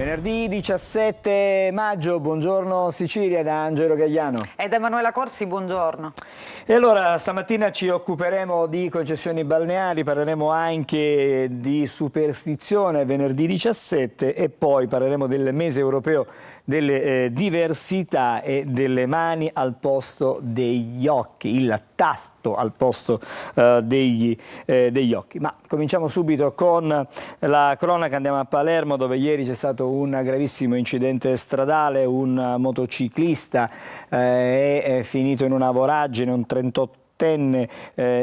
Venerdì 17 maggio, buongiorno Sicilia da Angelo Gagliano. Ed Emanuela Corsi, buongiorno. E allora stamattina ci occuperemo di concessioni balneari, parleremo anche di superstizione venerdì 17 e poi parleremo del mese europeo delle diversità e delle mani al posto degli occhi, il tatto al posto degli occhi. Ma cominciamo subito con la cronaca, andiamo a Palermo dove ieri c'è stato un gravissimo incidente stradale, un motociclista è finito in una voragine, un 38enne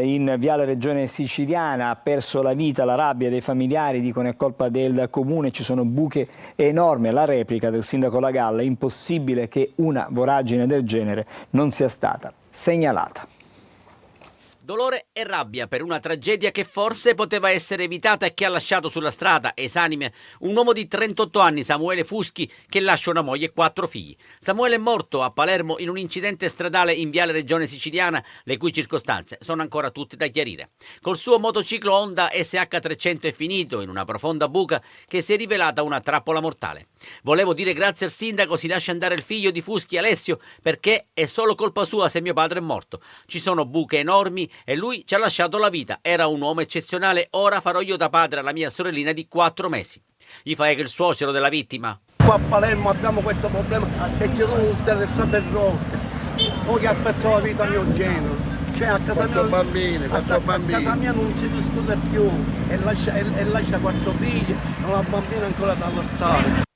in Viale Regione Siciliana ha perso la vita, la rabbia dei familiari, dicono è colpa del comune, ci sono buche enormi, la replica del sindaco La Galla, è impossibile che una voragine del genere non sia stata segnalata. Dolore e rabbia per una tragedia che forse poteva essere evitata e che ha lasciato sulla strada, esanime, un uomo di 38 anni, Samuele Fuschi, che lascia una moglie e 4 figli. Samuele è morto a Palermo in un incidente stradale in Viale Regione Siciliana, le cui circostanze sono ancora tutte da chiarire. Col suo motociclo Honda SH300 è finito in una profonda buca che si è rivelata una trappola mortale. Volevo dire grazie al sindaco, si lascia andare il figlio di Fuschi, Alessio, perché è solo colpa sua se mio padre è morto. Ci sono buche enormi e lui ci ha lasciato la vita. Era un uomo eccezionale, ora farò io da padre alla mia sorellina di 4 mesi. Gli fa che il suocero della vittima. Qua a Palermo abbiamo questo problema e ci sono tutte le strade rotte. Poi ha perso la vita mio genero. Cioè a casa mia, casa mia non si discute più e lascia 4 figli, non ha bambino ancora da adottare.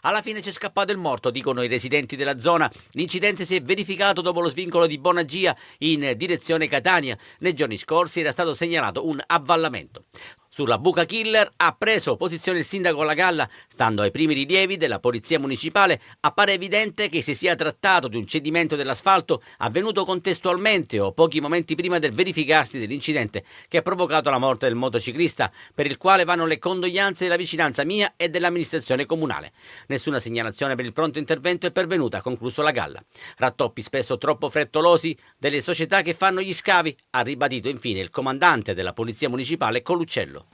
Alla fine c'è scappato il morto, dicono i residenti della zona. L'incidente si è verificato dopo lo svincolo di Bonagia in direzione Catania. Nei giorni scorsi era stato segnalato un avvallamento. Sulla buca killer ha preso posizione il sindaco La Galla. Stando ai primi rilievi della polizia municipale, appare evidente che si sia trattato di un cedimento dell'asfalto avvenuto contestualmente o pochi momenti prima del verificarsi dell'incidente che ha provocato la morte del motociclista, per il quale vanno le condoglianze e la vicinanza mia e dell'amministrazione comunale. Nessuna segnalazione per il pronto intervento è pervenuta, ha concluso La Galla. Rattoppi spesso troppo frettolosi delle società che fanno gli scavi, ha ribadito infine il comandante della polizia municipale Coluccello.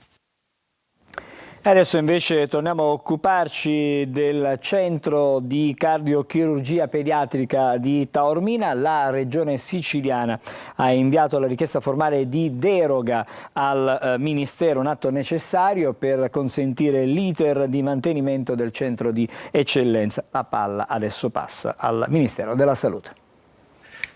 Adesso invece torniamo a occuparci del centro di cardiochirurgia pediatrica di Taormina. La regione siciliana ha inviato la richiesta formale di deroga al Ministero, un atto necessario per consentire l'iter di mantenimento del centro di eccellenza. La palla adesso passa al Ministero della Salute.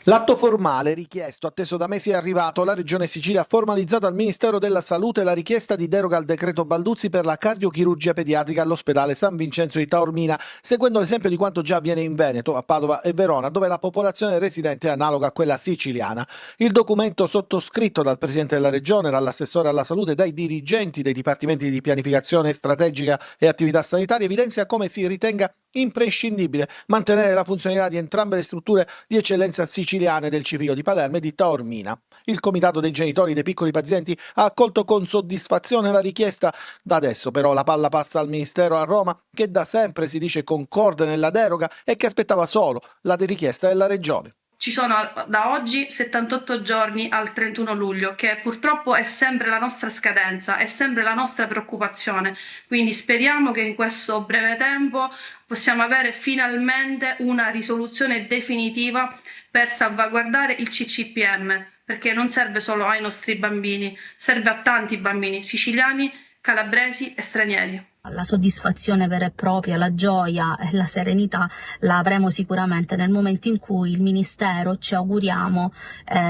L'atto formale richiesto, atteso da mesi, è arrivato. La Regione Sicilia ha formalizzato al Ministero della Salute la richiesta di deroga al decreto Balduzzi per la cardiochirurgia pediatrica all'ospedale San Vincenzo di Taormina, seguendo l'esempio di quanto già avviene in Veneto, a Padova e Verona, dove la popolazione residente è analoga a quella siciliana. Il documento, sottoscritto dal Presidente della Regione, dall'assessore alla salute e dai dirigenti dei dipartimenti di pianificazione strategica e attività sanitarie, evidenzia come si ritenga imprescindibile mantenere la funzionalità di entrambe le strutture di eccellenza siciliane del Civico di Palermo e di Taormina. Il comitato dei genitori dei piccoli pazienti ha accolto con soddisfazione la richiesta. Da adesso però la palla passa al Ministero a Roma, che da sempre si dice concorde nella deroga e che aspettava solo la richiesta della Regione. Ci sono da oggi 78 giorni al 31 luglio, che purtroppo è sempre la nostra scadenza, è sempre la nostra preoccupazione. Quindi speriamo che in questo breve tempo possiamo avere finalmente una risoluzione definitiva per salvaguardare il CCPM, perché non serve solo ai nostri bambini, serve a tanti bambini siciliani, calabresi e stranieri. La soddisfazione vera e propria, la gioia e la serenità la avremo sicuramente nel momento in cui il Ministero, ci auguriamo,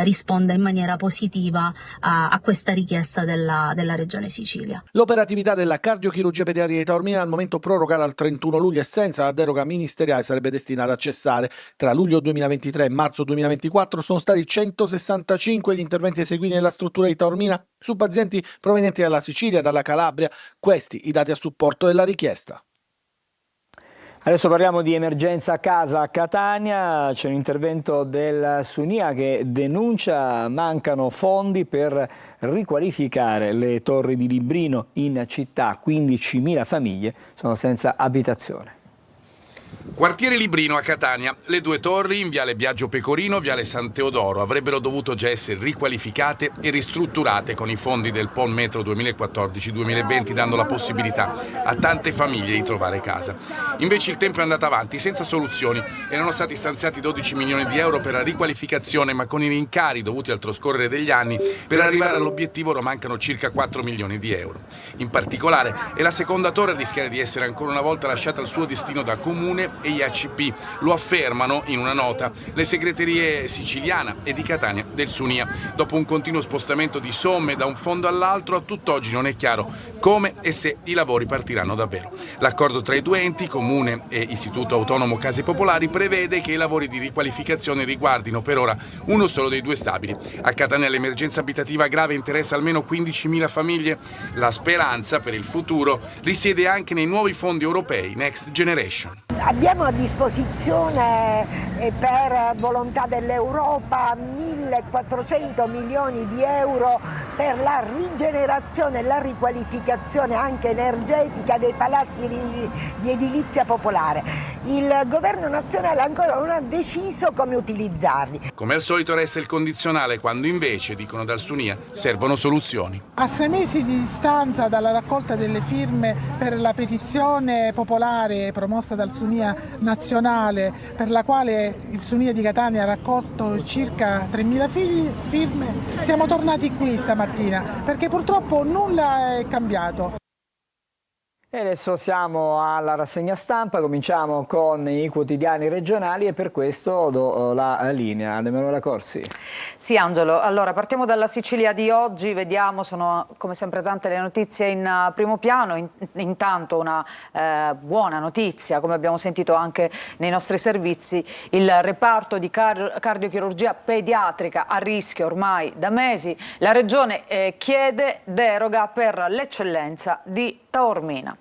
risponda in maniera positiva a questa richiesta della Regione Sicilia. L'operatività della cardiochirurgia pediatrica di Taormina al momento prorogata al 31 luglio e senza la deroga ministeriale sarebbe destinata a cessare. Tra luglio 2023 e marzo 2024 sono stati 165 gli interventi eseguiti nella struttura di Taormina su pazienti provenienti dalla Sicilia e dalla Calabria. Questi i dati a supporto della richiesta. Adesso parliamo di emergenza a casa a Catania, c'è un intervento del Sunia che denuncia mancano fondi per riqualificare le torri di Librino in città, 15.000 famiglie sono senza abitazione. Quartiere Librino a Catania. Le due torri in viale Biagio Pecorino, viale San Teodoro avrebbero dovuto già essere riqualificate e ristrutturate con i fondi del PON Metro 2014-2020, dando la possibilità a tante famiglie di trovare casa. Invece il tempo è andato avanti senza soluzioni. Erano stati stanziati 12 milioni di euro per la riqualificazione, ma con i rincari dovuti al trascorrere degli anni, per arrivare all'obiettivo ora mancano circa 4 milioni di euro. In particolare è la seconda torre a rischiare di essere ancora una volta lasciata al suo destino da comune e IACP. Lo affermano in una nota le segreterie siciliana e di Catania del Sunia. Dopo un continuo spostamento di somme da un fondo all'altro, a tutt'oggi non è chiaro come e se i lavori partiranno davvero. L'accordo tra i due enti, Comune e Istituto Autonomo Case Popolari, prevede che i lavori di riqualificazione riguardino per ora uno solo dei due stabili. A Catania l'emergenza abitativa grave interessa almeno 15.000 famiglie. La speranza per il futuro risiede anche nei nuovi fondi europei Next Generation. Abbiamo a disposizione per volontà dell'Europa 1.400 milioni di euro per la rigenerazione e la riqualificazione anche energetica dei palazzi di edilizia popolare. Il governo nazionale ancora non ha deciso come utilizzarli. Come al solito resta il condizionale, quando invece, dicono dal Sunia, servono soluzioni. A 6 mesi di distanza dalla raccolta delle firme per la petizione popolare promossa dal Sunia nazionale, per la quale il Sunia di Catania ha raccolto circa 3.000 firme, siamo tornati qui stamattina perché purtroppo nulla è cambiato. E adesso siamo alla rassegna stampa, cominciamo con i quotidiani regionali e per questo do la linea ad Emanuela Corsi. Sì, Angelo, allora partiamo dalla Sicilia di oggi, vediamo, sono come sempre tante le notizie in primo piano. Intanto una buona notizia, come abbiamo sentito anche nei nostri servizi, il reparto di cardiochirurgia pediatrica a rischio ormai da mesi. La Regione chiede deroga per l'eccellenza di Taormina.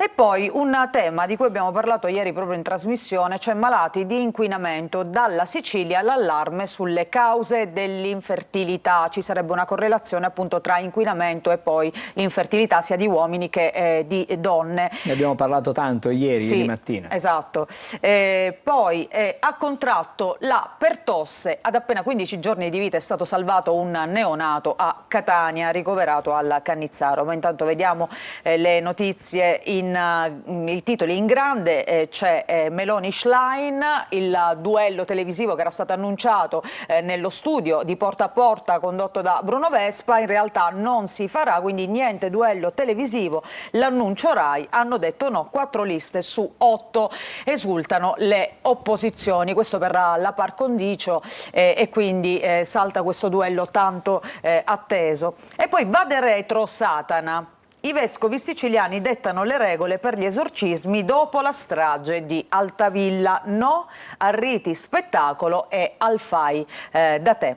E poi un tema di cui abbiamo parlato ieri proprio in trasmissione, cioè malati di inquinamento. Dalla Sicilia l'allarme sulle cause dell'infertilità. Ci sarebbe una correlazione appunto tra inquinamento e poi l'infertilità sia di uomini che di donne. Ne abbiamo parlato tanto ieri, sì, di mattina. Esatto. Poi ha contratto la pertosse, ad appena 15 giorni di vita è stato salvato un neonato a Catania, ricoverato al Cannizzaro. Ma intanto vediamo le notizie i titoli in grande. C'è Meloni Schlein, il duello televisivo che era stato annunciato nello studio di Porta a Porta condotto da Bruno Vespa, in realtà non si farà, quindi niente duello televisivo. L'annuncio Rai, hanno detto no, 4 liste su 8, esultano le opposizioni, questo per la par condicio, e quindi salta questo duello tanto atteso. E poi vade retro Satana. I vescovi siciliani dettano le regole per gli esorcismi dopo la strage di Altavilla. No a riti, spettacolo e al fai da te.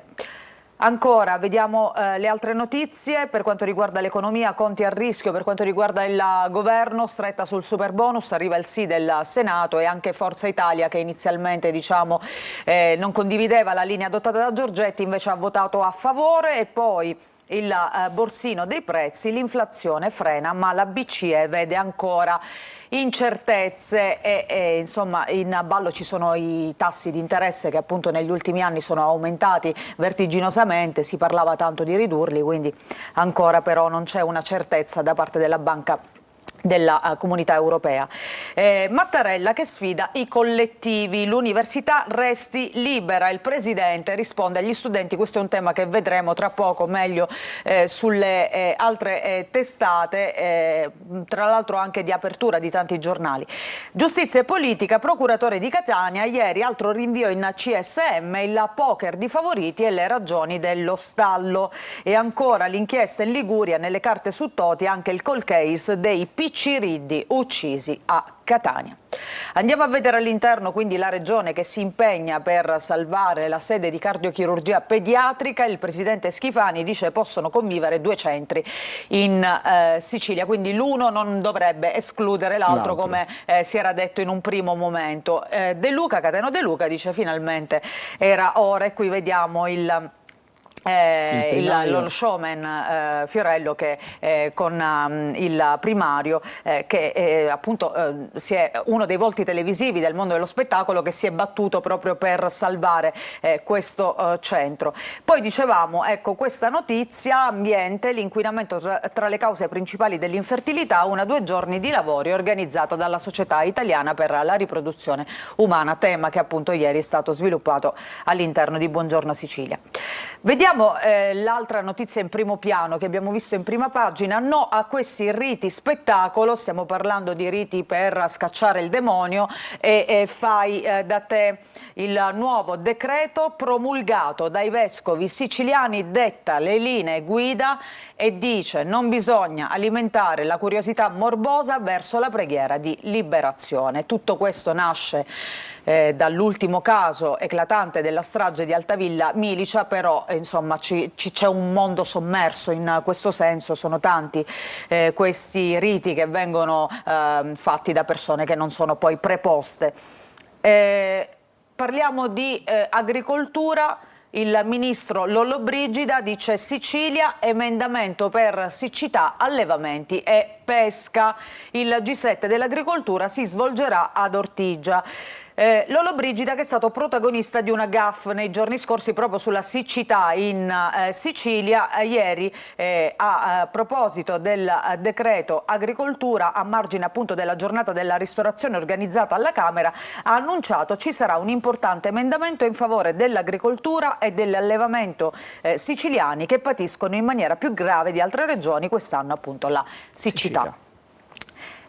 Ancora, vediamo le altre notizie. Per quanto riguarda l'economia, conti a rischio. Per quanto riguarda il governo, stretta sul superbonus, arriva il sì del Senato e anche Forza Italia, che inizialmente non condivideva la linea adottata da Giorgetti, invece ha votato a favore. E poi il borsino dei prezzi, l'inflazione frena ma la BCE vede ancora incertezze e insomma in ballo ci sono i tassi di interesse che appunto negli ultimi anni sono aumentati vertiginosamente, si parlava tanto di ridurli, quindi ancora però non c'è una certezza da parte della Banca della Comunità Europea. Mattarella che sfida i collettivi, l'università resti libera, il presidente risponde agli studenti, questo è un tema che vedremo tra poco meglio sulle altre testate, tra l'altro anche di apertura di tanti giornali. Giustizia e politica, procuratore di Catania, ieri altro rinvio in CSM, il poker di favoriti e le ragioni dello stallo. E ancora l'inchiesta in Liguria, nelle carte su Toti anche il call case dei Picciriddi uccisi a Catania. Andiamo a vedere all'interno quindi la regione che si impegna per salvare la sede di cardiochirurgia pediatrica. Il presidente Schifani dice possono convivere 2 centri in Sicilia, quindi l'uno non dovrebbe escludere l'altro come si era detto in un primo momento. Cateno De Luca dice finalmente era ora, e qui vediamo lo showman Fiorello che con il primario che appunto si è uno dei volti televisivi del mondo dello spettacolo, che si è battuto proprio per salvare questo centro. Poi dicevamo, ecco, questa notizia ambiente, l'inquinamento tra le cause principali dell'infertilità, 1 a 2 giorni di lavori organizzato dalla Società Italiana per la Riproduzione Umana, tema che appunto ieri è stato sviluppato all'interno di Buongiorno Sicilia. Vediamo l'altra notizia in primo piano che abbiamo visto in prima pagina: no a questi riti spettacolo. Stiamo parlando di riti per scacciare il demonio e fai da te. Il nuovo decreto promulgato dai vescovi siciliani detta le linee guida e dice: non bisogna alimentare la curiosità morbosa verso la preghiera di liberazione. Tutto questo nasce dall'ultimo caso eclatante della strage di Altavilla Milicia, però insomma c'è un mondo sommerso in questo senso. Sono tanti questi riti che vengono fatti da persone che non sono poi preposte. Parliamo di agricoltura. Il ministro Lollobrigida dice: Sicilia, emendamento per siccità, allevamenti e pesca. Il G7 dell'agricoltura si svolgerà ad Ortigia. Lollobrigida, che è stato protagonista di una gaffe nei giorni scorsi proprio sulla siccità in Sicilia, ieri a proposito del decreto agricoltura, a margine appunto della giornata della ristorazione organizzata alla Camera, ha annunciato ci sarà un importante emendamento in favore dell'agricoltura e dell'allevamento siciliani, che patiscono in maniera più grave di altre regioni quest'anno appunto la siccità.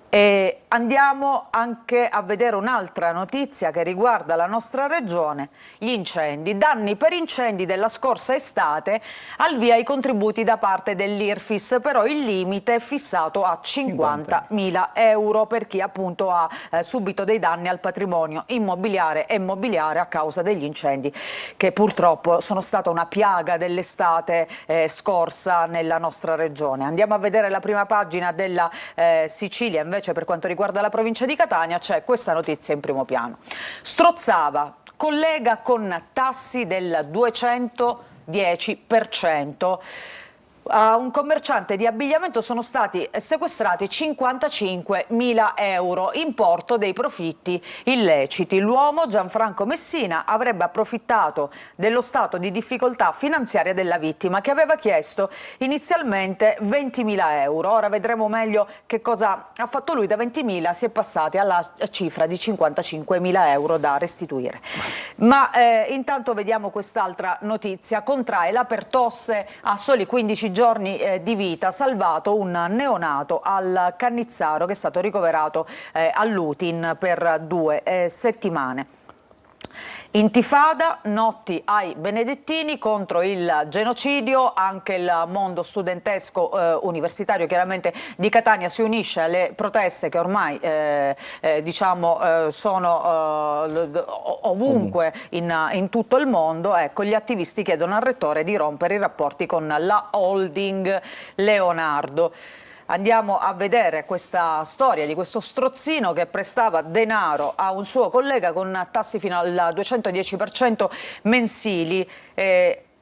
E andiamo anche a vedere un'altra notizia che riguarda la nostra regione: gli incendi. Danni per incendi della scorsa estate, al via i contributi da parte dell'IRFIS, però il limite è fissato a 50.000 euro per chi appunto ha subito dei danni al patrimonio immobiliare e mobiliare a causa degli incendi che purtroppo sono stata una piaga dell'estate scorsa nella nostra regione. Andiamo a vedere la prima pagina della Sicilia. Invece, per quanto riguarda la provincia di Catania, c'è questa notizia in primo piano. Strozzava, collega con tassi del 210%. A un commerciante di abbigliamento sono stati sequestrati 55.000 euro, importo dei profitti illeciti. L'uomo, Gianfranco Messina, avrebbe approfittato dello stato di difficoltà finanziaria della vittima, che aveva chiesto inizialmente 20.000 euro. Ora vedremo meglio che cosa ha fatto lui. Da 20.000 si è passati alla cifra di 55.000 euro da restituire. Ma intanto vediamo quest'altra notizia. Contrae la pertosse a soli 15 giorni di vita, salvato un neonato al Cannizzaro che è stato ricoverato all'Utin per 2 settimane. Intifada, notti ai benedettini contro il genocidio. Anche il mondo studentesco universitario chiaramente di Catania si unisce alle proteste che ormai sono ovunque in tutto il mondo. Ecco, gli attivisti chiedono al rettore di rompere i rapporti con la holding Leonardo. Andiamo a vedere questa storia di questo strozzino che prestava denaro a un suo collega con tassi fino al 210% mensili.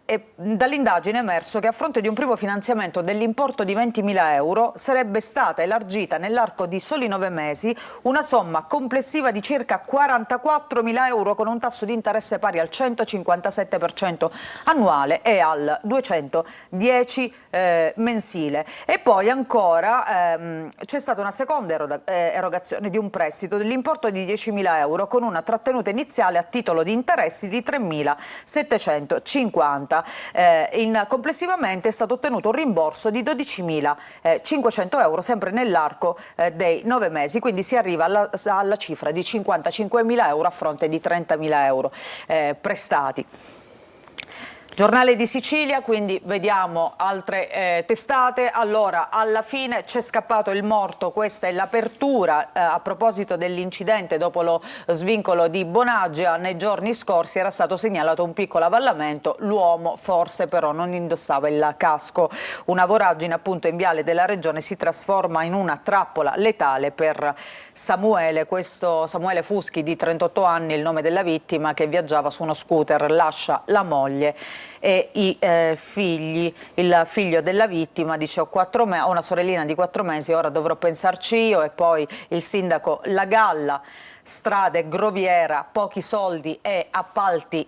E dall'indagine è emerso che a fronte di un primo finanziamento dell'importo di 20.000 euro sarebbe stata elargita nell'arco di soli 9 mesi una somma complessiva di circa 44.000 euro con un tasso di interesse pari al 157% annuale e al 210 mensile. E poi ancora c'è stata una seconda erogazione di un prestito dell'importo di 10.000 euro con una trattenuta iniziale a titolo di interessi di 3.750. Complessivamente è stato ottenuto un rimborso di 12.500 euro sempre nell'arco dei 9 mesi, quindi si arriva alla cifra di 55.000 euro a fronte di 30.000 euro prestati. Giornale di Sicilia, quindi vediamo altre testate. Allora, alla fine c'è scappato il morto, questa è l'apertura a proposito dell'incidente dopo lo svincolo di Bonaggia. Nei giorni scorsi era stato segnalato un piccolo avvallamento, l'uomo forse però non indossava il casco. Una voragine appunto in viale della regione si trasforma in una trappola letale per Samuele, questo Samuele Fuschi di 38 anni, il nome della vittima, che viaggiava su uno scooter, lascia la moglie e i figli. Il figlio della vittima dice: ho una sorellina di 4 mesi, ora dovrò pensarci io. E poi il sindaco La Galla, strade, groviera, pochi soldi e appalti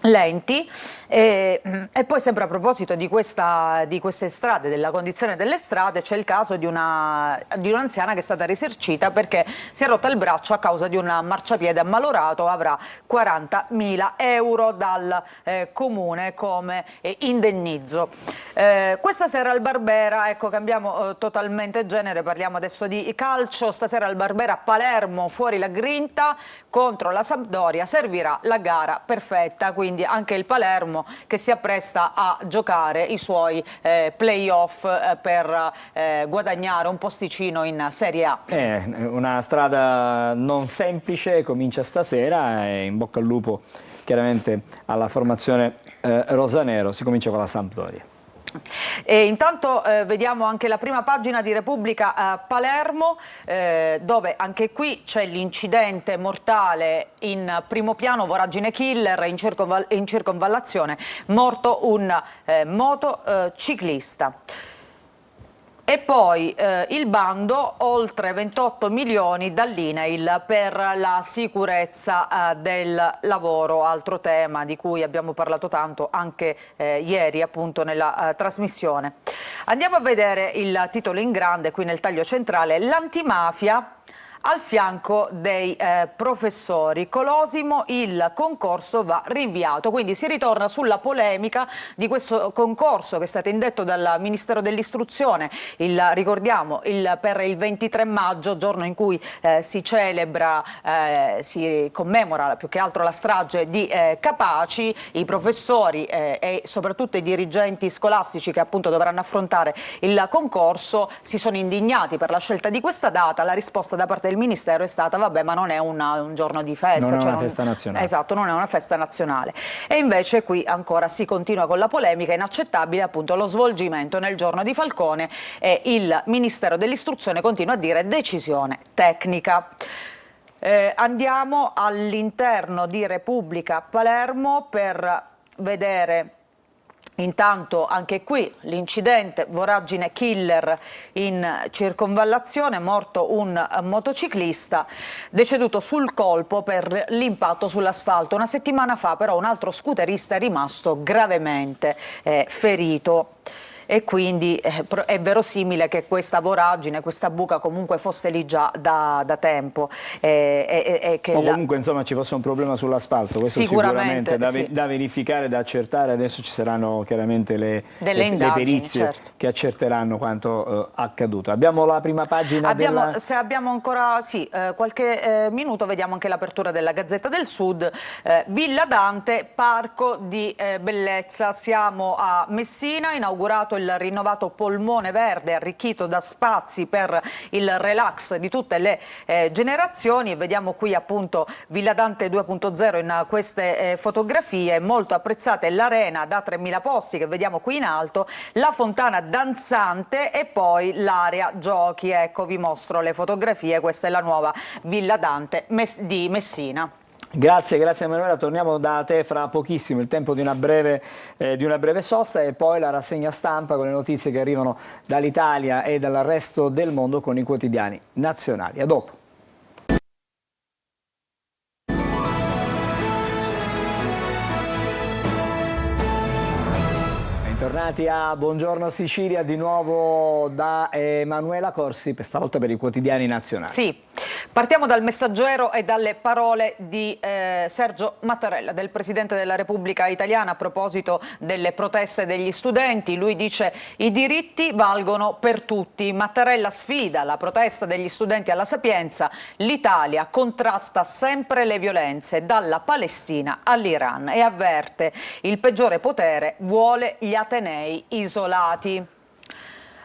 lenti. E poi, sempre a proposito di queste strade, della condizione delle strade, c'è il caso di un'anziana che è stata risarcita perché si è rotta il braccio a causa di un marciapiede ammalorato. Avrà 40.000 euro dal comune come indennizzo. Questa sera al Barbera, ecco, cambiamo totalmente genere, parliamo adesso di calcio. Stasera al Barbera a Palermo, fuori la grinta contro la Sampdoria, servirà la gara perfetta, quindi anche il Palermo che si appresta a giocare i suoi play-off per guadagnare un posticino in Serie A. Una strada non semplice, comincia stasera, e in bocca al lupo chiaramente alla formazione rosanero. Si comincia con la Sampdoria. E intanto vediamo anche la prima pagina di Repubblica Palermo, dove anche qui c'è l'incidente mortale in primo piano, voragine killer in circonvallazione, morto un motociclista. E poi il bando, oltre 28 milioni dall'INAIL per la sicurezza del lavoro, altro tema di cui abbiamo parlato tanto anche ieri appunto nella trasmissione. Andiamo a vedere il titolo in grande qui nel taglio centrale: l'antimafia al fianco dei professori. Colosimo, il concorso va rinviato. Quindi si ritorna sulla polemica di questo concorso che è stato indetto dal Ministero dell'Istruzione, ricordiamo, per il 23 maggio, giorno in cui si celebra, si commemora più che altro la strage di Capaci. I professori e soprattutto i dirigenti scolastici che appunto dovranno affrontare il concorso si sono indignati per la scelta di questa data. La risposta da parte del Ministero è stata: vabbè, ma non è un giorno di festa. Non è una festa nazionale. Esatto, non è una festa nazionale. E invece qui ancora si continua con la polemica. Inaccettabile appunto lo svolgimento nel giorno di Falcone, e il Ministero dell'Istruzione continua a dire decisione tecnica. Andiamo all'interno di Repubblica Palermo per vedere intanto anche qui l'incidente, voragine killer in circonvallazione, morto un motociclista, deceduto sul colpo per l'impatto sull'asfalto. Una settimana fa però un altro scooterista è rimasto gravemente ferito. E quindi è verosimile che questa voragine, questa buca comunque fosse lì già da tempo. O comunque insomma ci fosse un problema sull'asfalto, questo sicuramente da verificare, da accertare. Adesso ci saranno chiaramente le perizie, certo, che accerteranno quanto accaduto. Abbiamo la prima pagina Se abbiamo ancora qualche minuto, vediamo anche l'apertura della Gazzetta del Sud. Villa Dante, parco di bellezza. Siamo a Messina, inaugurato il rinnovato polmone verde arricchito da spazi per il relax di tutte le generazioni. Vediamo qui appunto Villa Dante 2.0 in queste fotografie. Molto apprezzate l'arena da 3.000 posti che vediamo qui in alto, la fontana danzante e poi l'area giochi. Ecco, vi mostro le fotografie. Questa è la nuova Villa Dante di Messina. Grazie Emanuela, torniamo da te fra pochissimo, il tempo di una breve sosta e poi la rassegna stampa con le notizie che arrivano dall'Italia e dal resto del mondo con i quotidiani nazionali. A dopo. Bentornati a Buongiorno Sicilia, di nuovo da Emanuela Corsi, stavolta per i quotidiani nazionali. Sì, partiamo dal Messaggero e dalle parole di Sergio Mattarella, del Presidente della Repubblica Italiana, a proposito delle proteste degli studenti. Lui dice: i diritti valgono per tutti. Mattarella sfida la protesta degli studenti alla Sapienza. L'Italia contrasta sempre le violenze, dalla Palestina all'Iran, e avverte: il peggiore potere vuole gli atenei isolati.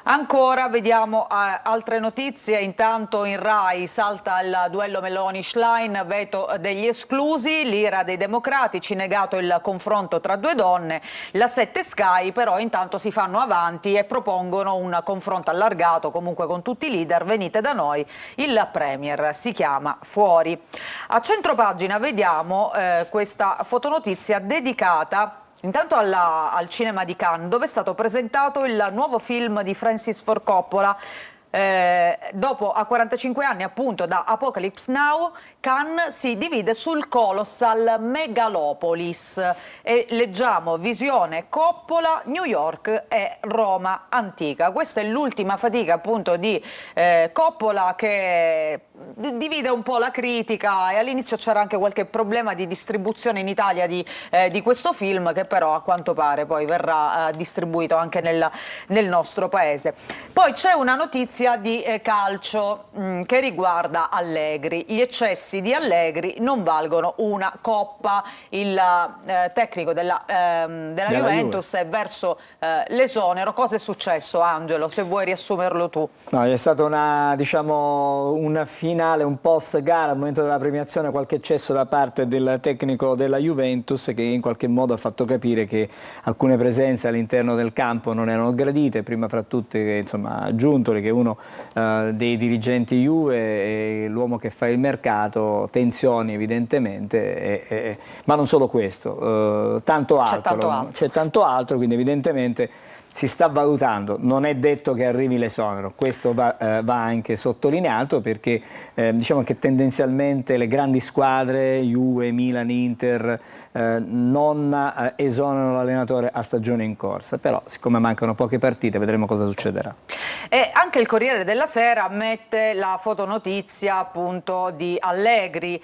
Ancora vediamo altre notizie. Intanto in Rai salta il duello Meloni-Schlein, veto degli esclusi, l'ira dei democratici, negato il confronto tra due donne. La 7 Sky però intanto si fanno avanti e propongono un confronto allargato comunque con tutti i leader. Venite da noi, il Premier si chiama fuori. A centropagina vediamo questa fotonotizia dedicata Intanto al cinema di Cannes, dove è stato presentato il nuovo film di Francis Ford Coppola. Dopo a 45 anni appunto da Apocalypse Now, Cannes si divide sul colossal Megalopolis e leggiamo visione Coppola, New York e Roma antica. Questa è l'ultima fatica appunto di Coppola, che divide un po' la critica, e all'inizio c'era anche qualche problema di distribuzione in Italia di questo film, che però a quanto pare poi verrà distribuito anche nel nostro paese. Poi c'è una notizia di calcio che riguarda Allegri. Gli eccessi di Allegri non valgono una coppa. Il tecnico della Juventus è verso l'esonero. Cosa è successo, Angelo, se vuoi riassumerlo tu? No, è stata una finale, un post gara, al momento della premiazione, qualche eccesso da parte del tecnico della Juventus, che in qualche modo ha fatto capire che alcune presenze all'interno del campo non erano gradite, prima fra tutte insomma Giuntoli, che è uno dei dirigenti Juve e l'uomo che fa il mercato. Tensioni evidentemente, ma non solo questo, tanto altro. C'è tanto altro, quindi evidentemente si sta valutando. Non è detto che arrivi l'esonero, questo va anche sottolineato, perché diciamo che tendenzialmente le grandi squadre, Juve, Milan, Inter, non esonerano l'allenatore a stagione in corsa, però siccome mancano poche partite vedremo cosa succederà. E anche il Corriere della Sera mette la fotonotizia appunto di Allegri,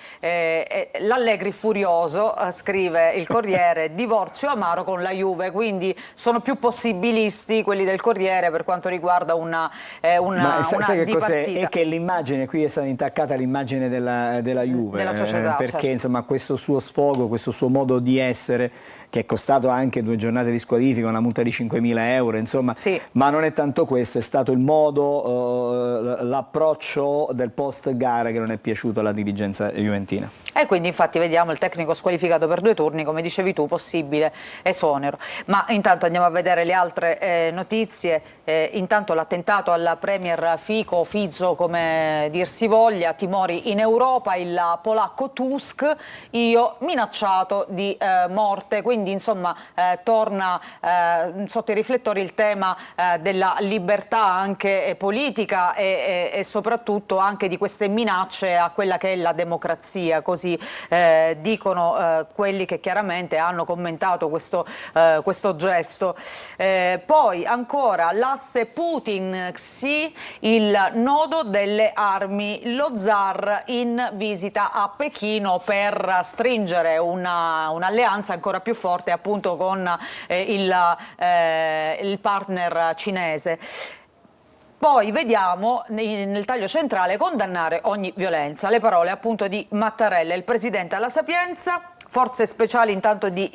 l'Allegri furioso, scrive il Corriere, divorzio amaro con la Juve, quindi sono più possibilisti quelli del Corriere per quanto riguarda una sai che cos'è? dipartita. È che l'immagine, qui è stata intaccata l'immagine della Juve, della società, perché certo. insomma questo suo sfogo, questo suo modo di essere, che è costato anche 2 giornate di squalifica, una multa di 5.000 euro, insomma, sì. Ma non è tanto questo, è stato il modo, l'approccio del post gara che non è piaciuto alla dirigenza juventina. E quindi infatti vediamo il tecnico squalificato per 2 turni, come dicevi tu, possibile esonero. Ma intanto andiamo a vedere le altre notizie. Intanto l'attentato alla premier Fico, Fizzo, come dir si voglia, timori in Europa, il polacco Tusk, io minacciato di morte, quindi insomma torna sotto i riflettori il tema della libertà anche politica e soprattutto anche di queste minacce a quella che è la democrazia, così dicono quelli che chiaramente hanno commentato questo gesto. Poi ancora l'asse Putin-Xi, il nodo delle armi, lo zar in visita a Pechino per stringere un'alleanza ancora più forte appunto con il partner cinese. Poi vediamo nel taglio centrale condannare ogni violenza, le parole appunto di Mattarella, il presidente alla Sapienza. Forze speciali intanto di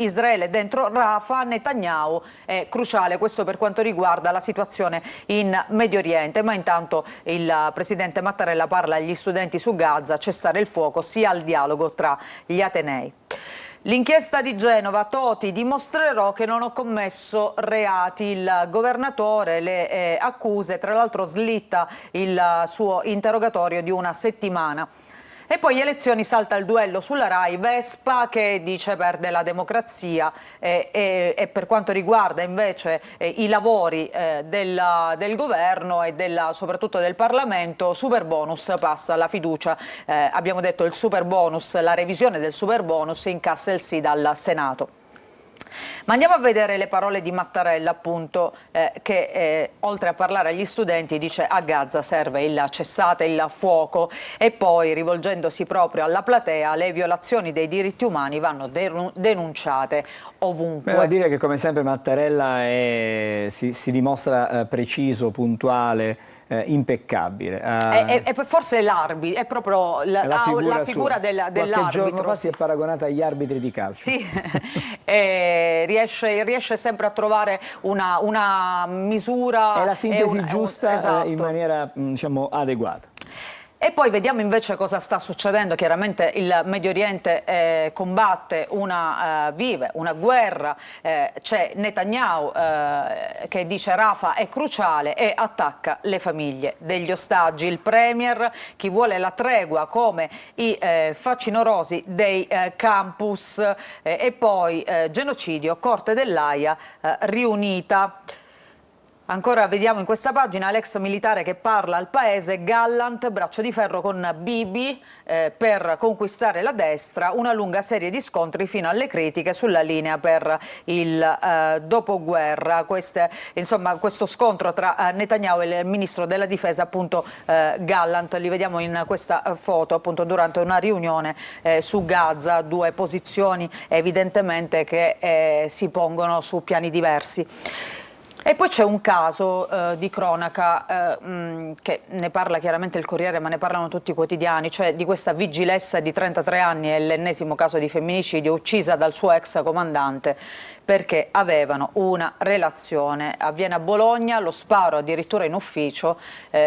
Israele dentro Rafah, Netanyahu è cruciale, questo per quanto riguarda la situazione in Medio Oriente, ma intanto il presidente Mattarella parla agli studenti su Gaza, cessare il fuoco, sia al dialogo tra gli atenei. L'inchiesta di Genova, Toti, dimostrerò che non ho commesso reati, il governatore le accuse, tra l'altro slitta il suo interrogatorio di una settimana. E poi elezioni, salta il duello sulla RAI, Vespa che dice perde la democrazia e per quanto riguarda invece i lavori del governo e soprattutto del Parlamento, superbonus passa la fiducia, abbiamo detto il superbonus, la revisione del superbonus incassa il sì dal Senato. Ma andiamo a vedere le parole di Mattarella appunto che oltre a parlare agli studenti dice a Gaza serve il cessate il fuoco e poi rivolgendosi proprio alla platea le violazioni dei diritti umani vanno denunciate ovunque. Devo dire che come sempre Mattarella si dimostra preciso, puntuale, impeccabile. E forse l'arbitro, è proprio la figura dell'arbitro. Qualche giorno fa si è paragonata agli arbitri di calcio. Sì, riesce sempre a trovare una misura. È la sintesi giusta esatto. in maniera diciamo adeguata. E poi vediamo invece cosa sta succedendo. Chiaramente il Medio Oriente combatte vive una guerra, c'è Netanyahu che dice Rafah è cruciale e attacca le famiglie degli ostaggi. Il premier, chi vuole la tregua come i facinorosi dei campus, e poi genocidio, Corte dell'Aia riunita. Ancora vediamo in questa pagina l'ex militare che parla al paese, Gallant, braccio di ferro con Bibi per conquistare la destra, una lunga serie di scontri fino alle critiche sulla linea per il dopoguerra. Questo scontro tra Netanyahu e il ministro della difesa, appunto Gallant, li vediamo in questa foto appunto durante una riunione su Gaza, due posizioni evidentemente che si pongono su piani diversi. E poi c'è un caso di cronaca che ne parla chiaramente il Corriere, ma ne parlano tutti i quotidiani, cioè di questa vigilessa di 33 anni, è l'ennesimo caso di femminicidio, uccisa dal suo ex comandante perché avevano una relazione. Avviene a Bologna, lo sparo addirittura in ufficio,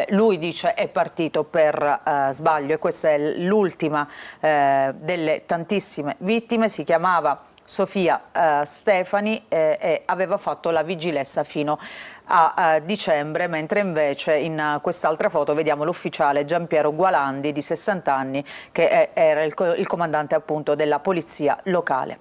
lui dice è partito per sbaglio, e questa è l'ultima delle tantissime vittime. Si chiamava Sofia Stefani e aveva fatto la vigilessa fino a dicembre, mentre invece in quest'altra foto vediamo l'ufficiale Giampiero Gualandi di 60 anni che era il comandante appunto della polizia locale.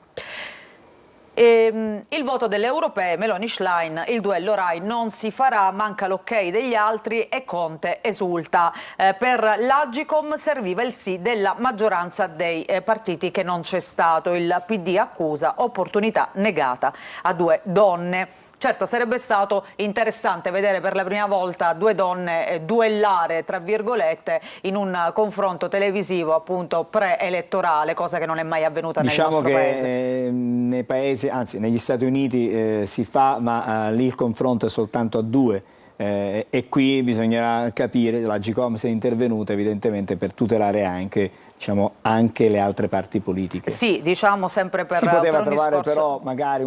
Il voto delle europee, Meloni-Schlein, il duello Rai non si farà, manca l'ok degli altri e Conte esulta. Per l'Agcom serviva il sì della maggioranza dei partiti che non c'è stato. Il PD accusa opportunità negata a due donne. Certo, sarebbe stato interessante vedere per la prima volta due donne duellare, tra virgolette, in un confronto televisivo appunto preelettorale, cosa che non è mai avvenuta nel nostro paese. Nei paesi, anzi negli Stati Uniti si fa, ma lì il confronto è soltanto a due. E qui bisognerà capire, la Agcom si è intervenuta evidentemente per tutelare anche, diciamo, anche le altre parti politiche. Sì, diciamo sempre per si poteva un trovare discorso... però magari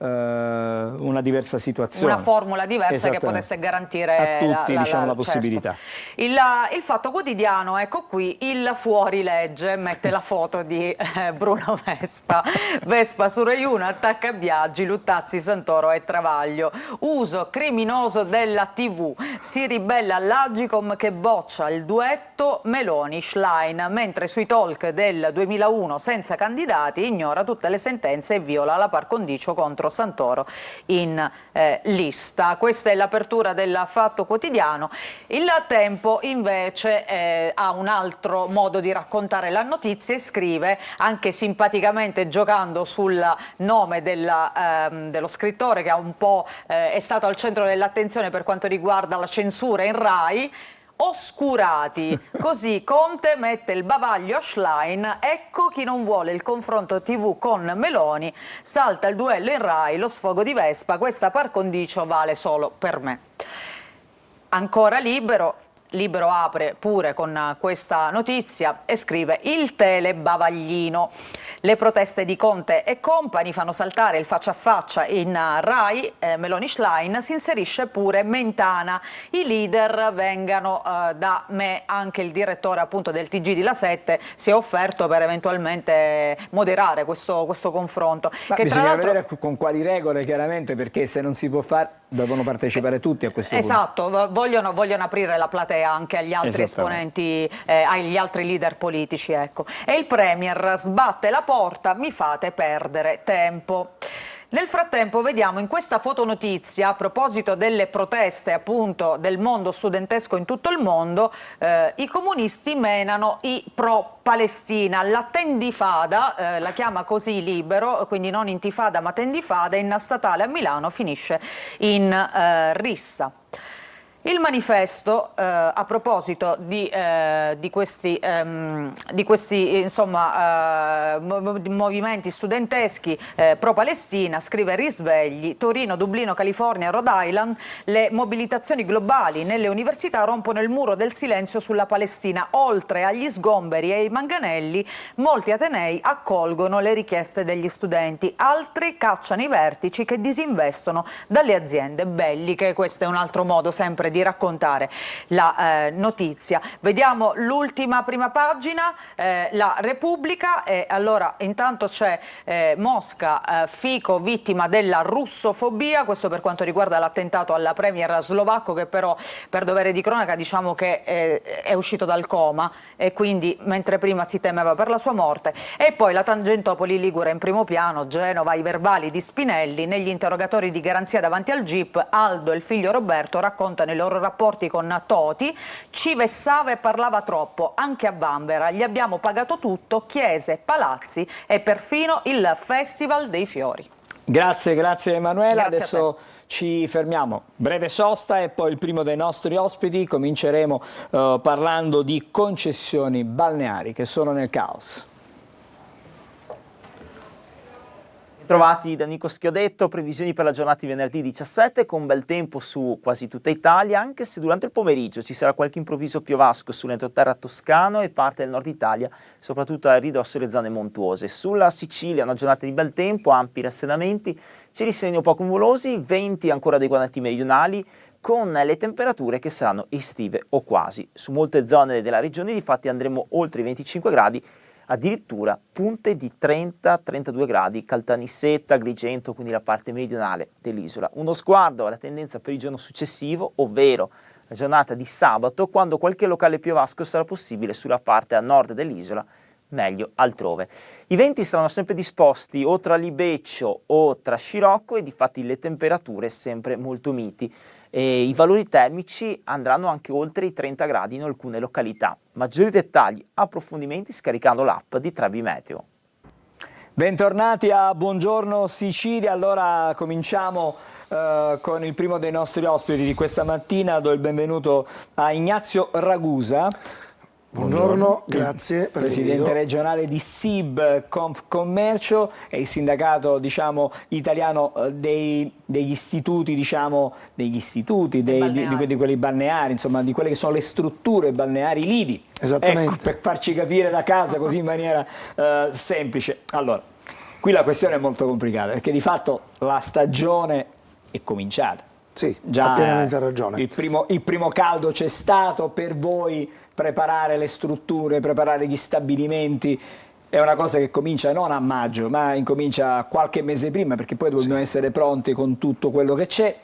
una diversa situazione. Una formula diversa che potesse garantire a tutti la possibilità. Certo. Il Fatto Quotidiano, ecco qui, il fuorilegge, mette la foto di Bruno Vespa. Vespa su Rai 1, attacca Biagi, Luttazzi, Santoro e Travaglio. Uso criminoso della TV. Si ribella all'Agcom che boccia il duetto Meloni-Schlein, mentre sui talk del 2001 senza candidati ignora tutte le sentenze e viola la par condicio contro Santoro in lista. Questa è l'apertura del Fatto Quotidiano. Il Tempo invece ha un altro modo di raccontare la notizia e scrive, anche simpaticamente giocando sul nome dello scrittore che è stato al centro dell'attenzione per quanto riguarda la censura in Rai, oscurati. Così Conte mette il bavaglio a Schlein, ecco chi non vuole il confronto TV con Meloni, salta il duello in Rai, lo sfogo di Vespa, questa par condicio vale solo per me. Ancora Libero apre pure con questa notizia e scrive il telebavaglino. Le proteste di Conte e compagni fanno saltare il faccia a faccia in Rai, Meloni-Schlein, si inserisce pure Mentana. I leader vengano da me, anche il direttore appunto del TG di La 7 si è offerto per eventualmente moderare questo confronto. Ma che bisogna vedere con quali regole chiaramente, perché se non si può fare devono partecipare tutti a questo punto. Esatto, vogliono aprire la platea anche agli altri esponenti, agli altri leader politici, ecco. E il Premier sbatte la porta, mi fate perdere tempo. Nel frattempo vediamo in questa fotonotizia, a proposito delle proteste appunto del mondo studentesco in tutto il mondo, i comunisti menano i pro-Palestina. La tendifada, la chiama così Libero, quindi non intifada ma tendifada, in statale a Milano finisce in rissa. Il manifesto, a proposito di questi insomma, movimenti studenteschi pro-Palestina, scrive risvegli, Torino, Dublino, California, Rhode Island, le mobilitazioni globali nelle università rompono il muro del silenzio sulla Palestina. Oltre agli sgomberi e ai manganelli, molti atenei accolgono le richieste degli studenti, altri cacciano i vertici che disinvestono dalle aziende belliche. Questo è un altro modo sempre sempre di raccontare la notizia. Vediamo l'ultima prima pagina, la Repubblica, e allora intanto c'è Mosca, Fico vittima della russofobia, questo per quanto riguarda l'attentato alla premier slovacco, che però per dovere di cronaca diciamo che è uscito dal coma e quindi mentre prima si temeva per la sua morte. E poi la Tangentopoli ligure in primo piano, Genova, i verbali di Spinelli, negli interrogatori di garanzia davanti al GIP, Aldo e il figlio Roberto raccontano i loro rapporti con Toti, ci vessava e parlava troppo, anche a Bambera, gli abbiamo pagato tutto, chiese, palazzi e perfino il Festival dei Fiori. Grazie Emanuela. Grazie Adesso ci fermiamo, breve sosta e poi il primo dei nostri ospiti. Cominceremo parlando di concessioni balneari che sono nel caos. Trovati da Nico Schiodetto, previsioni per la giornata di venerdì 17 con bel tempo su quasi tutta Italia, anche se durante il pomeriggio ci sarà qualche improvviso piovasco sull'entroterra toscano e parte del nord Italia, soprattutto a ridosso delle zone montuose. Sulla Sicilia una giornata di bel tempo, ampi rasserenamenti, cieli sereni un po' nuvolosi, venti ancora dei quadranti meridionali, con le temperature che saranno estive o quasi. Su molte zone della regione difatti andremo oltre i 25 gradi, addirittura punte di 30-32 gradi, Caltanissetta, Agrigento, quindi la parte meridionale dell'isola. Uno sguardo alla tendenza per il giorno successivo, ovvero la giornata di sabato, quando qualche locale piovasco sarà possibile sulla parte a nord dell'isola, meglio altrove. I venti saranno sempre disposti o tra Libeccio o tra Scirocco e difatti le temperature sempre molto miti. E i valori termici andranno anche oltre i 30 gradi in alcune località. Maggiori dettagli, approfondimenti scaricando l'app di Trebi Meteo. Bentornati a Buongiorno Sicilia. Allora cominciamo con il primo dei nostri ospiti di questa mattina. Do il benvenuto a Ignazio Ragusa. Buongiorno, grazie per Presidente regionale di SIB Confcommercio e il sindacato italiano degli istituti, di quelli balneari, insomma di quelle che sono le strutture balneari lidi. Esattamente. Ecco, per farci capire da casa così in maniera semplice. Allora, qui la questione è molto complicata perché di fatto la stagione è cominciata. Sì, già ha pienamente ragione. Il primo caldo c'è stato, per voi preparare le strutture, preparare gli stabilimenti è una cosa che comincia non a maggio ma incomincia qualche mese prima, perché poi dobbiamo essere pronti con tutto quello che c'è.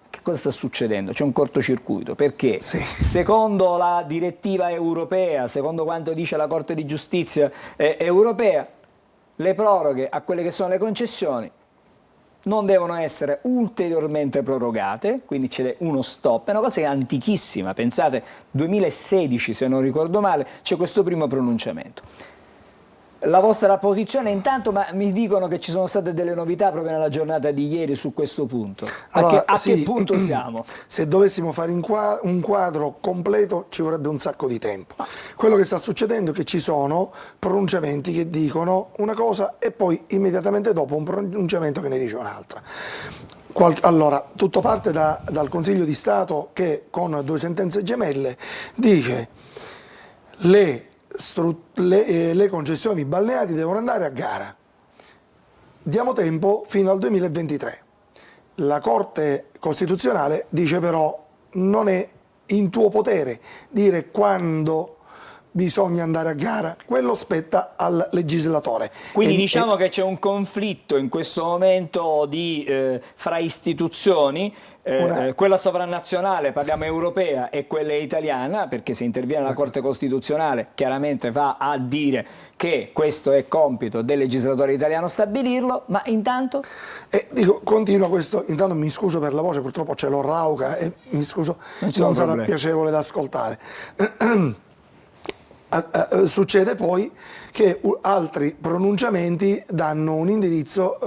Che cosa sta succedendo? C'è un cortocircuito perché secondo la direttiva europea, secondo quanto dice la Corte di Giustizia europea, le proroghe a quelle che sono le concessioni non devono essere ulteriormente prorogate, quindi c'è uno stop, è una cosa che è antichissima, pensate 2016 se non ricordo male, c'è questo primo pronunciamento. La vostra posizione intanto, ma mi dicono che ci sono state delle novità proprio nella giornata di ieri su questo punto. Allora, che punto siamo? Se dovessimo fare un quadro completo ci vorrebbe un sacco di tempo. Quello che sta succedendo è che ci sono pronunciamenti che dicono una cosa e poi immediatamente dopo un pronunciamento che ne dice un'altra. Allora, tutto parte dal Consiglio di Stato che con 2 sentenze gemelle dice le concessioni balneari devono andare a gara. Diamo tempo fino al 2023. La Corte Costituzionale dice però non è in tuo potere dire quando bisogna andare a gara, quello spetta al legislatore. Quindi diciamo che c'è un conflitto in questo momento fra istituzioni, quella sovranazionale, parliamo europea, e quella italiana, perché se interviene la Corte Costituzionale chiaramente va a dire che questo è compito del legislatore italiano stabilirlo, ma intanto? Continua questo, intanto mi scuso per la voce, purtroppo ce l'ho rauca e mi scuso, non sarà piacevole da ascoltare. Succede poi che altri pronunciamenti danno un indirizzo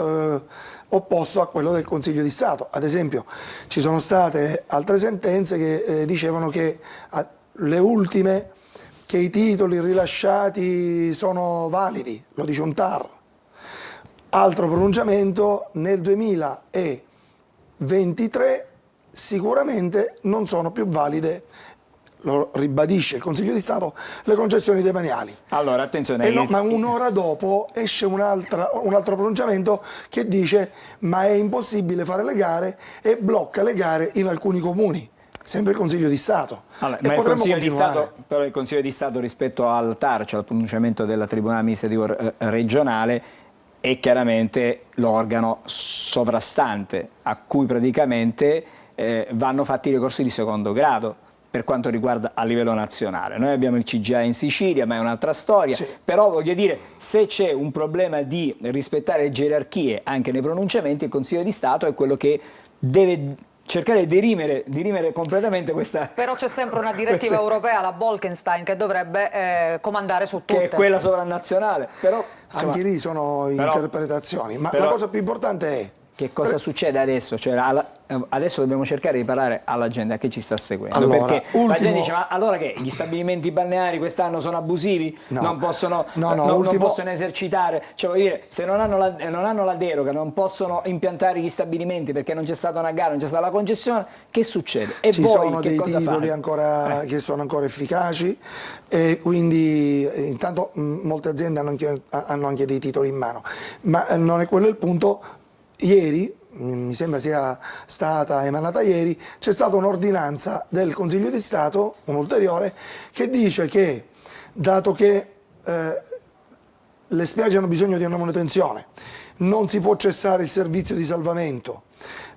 opposto a quello del Consiglio di Stato. Ad esempio ci sono state altre sentenze che dicevano che le ultime, che i titoli rilasciati sono validi, lo dice un TAR. Altro pronunciamento, nel 2023 sicuramente non sono più valide, lo ribadisce il Consiglio di Stato, le concessioni demaniali. Allora, attenzione. Ma un'ora dopo esce un altro pronunciamento che dice ma è impossibile fare le gare e blocca le gare in alcuni comuni. sempre il Consiglio di Stato. Allora, e ma potremmo continuare. però il Consiglio di Stato rispetto al TAR, cioè al pronunciamento del Tribunale amministrativo regionale, è chiaramente l'organo sovrastante a cui praticamente vanno fatti i ricorsi di secondo grado per quanto riguarda a livello nazionale. Noi abbiamo il CGA in Sicilia, ma è un'altra storia, Sì. però voglio dire, se c'è un problema di rispettare le gerarchie anche nei pronunciamenti, il Consiglio di Stato è quello che deve cercare di dirimere completamente questa... Però c'è sempre una direttiva europea, la Bolkestein, che dovrebbe comandare su tutte. che è quella sovranazionale, però... Anche lì sono interpretazioni, ma la cosa più importante è... Che cosa succede adesso? Cioè, adesso dobbiamo cercare di parlare alla gente che ci sta seguendo, Allora, perché la gente dice: ma allora che gli stabilimenti balneari quest'anno sono abusivi? No. Non possono, No, non possono esercitare? Cioè, voglio dire, se non hanno la deroga, non possono impiantare gli stabilimenti perché non c'è stata una gara, non c'è stata la concessione, che succede? E Ci voi sono che dei cosa titoli fate? ancora che sono ancora efficaci e quindi intanto molte aziende hanno anche dei titoli in mano, ma non è quello il punto. Ieri, mi sembra sia stata emanata ieri, c'è stata un'ordinanza del Consiglio di Stato, un'ulteriore, che dice che, dato che le spiagge hanno bisogno di una manutenzione, non si può cessare il servizio di salvamento,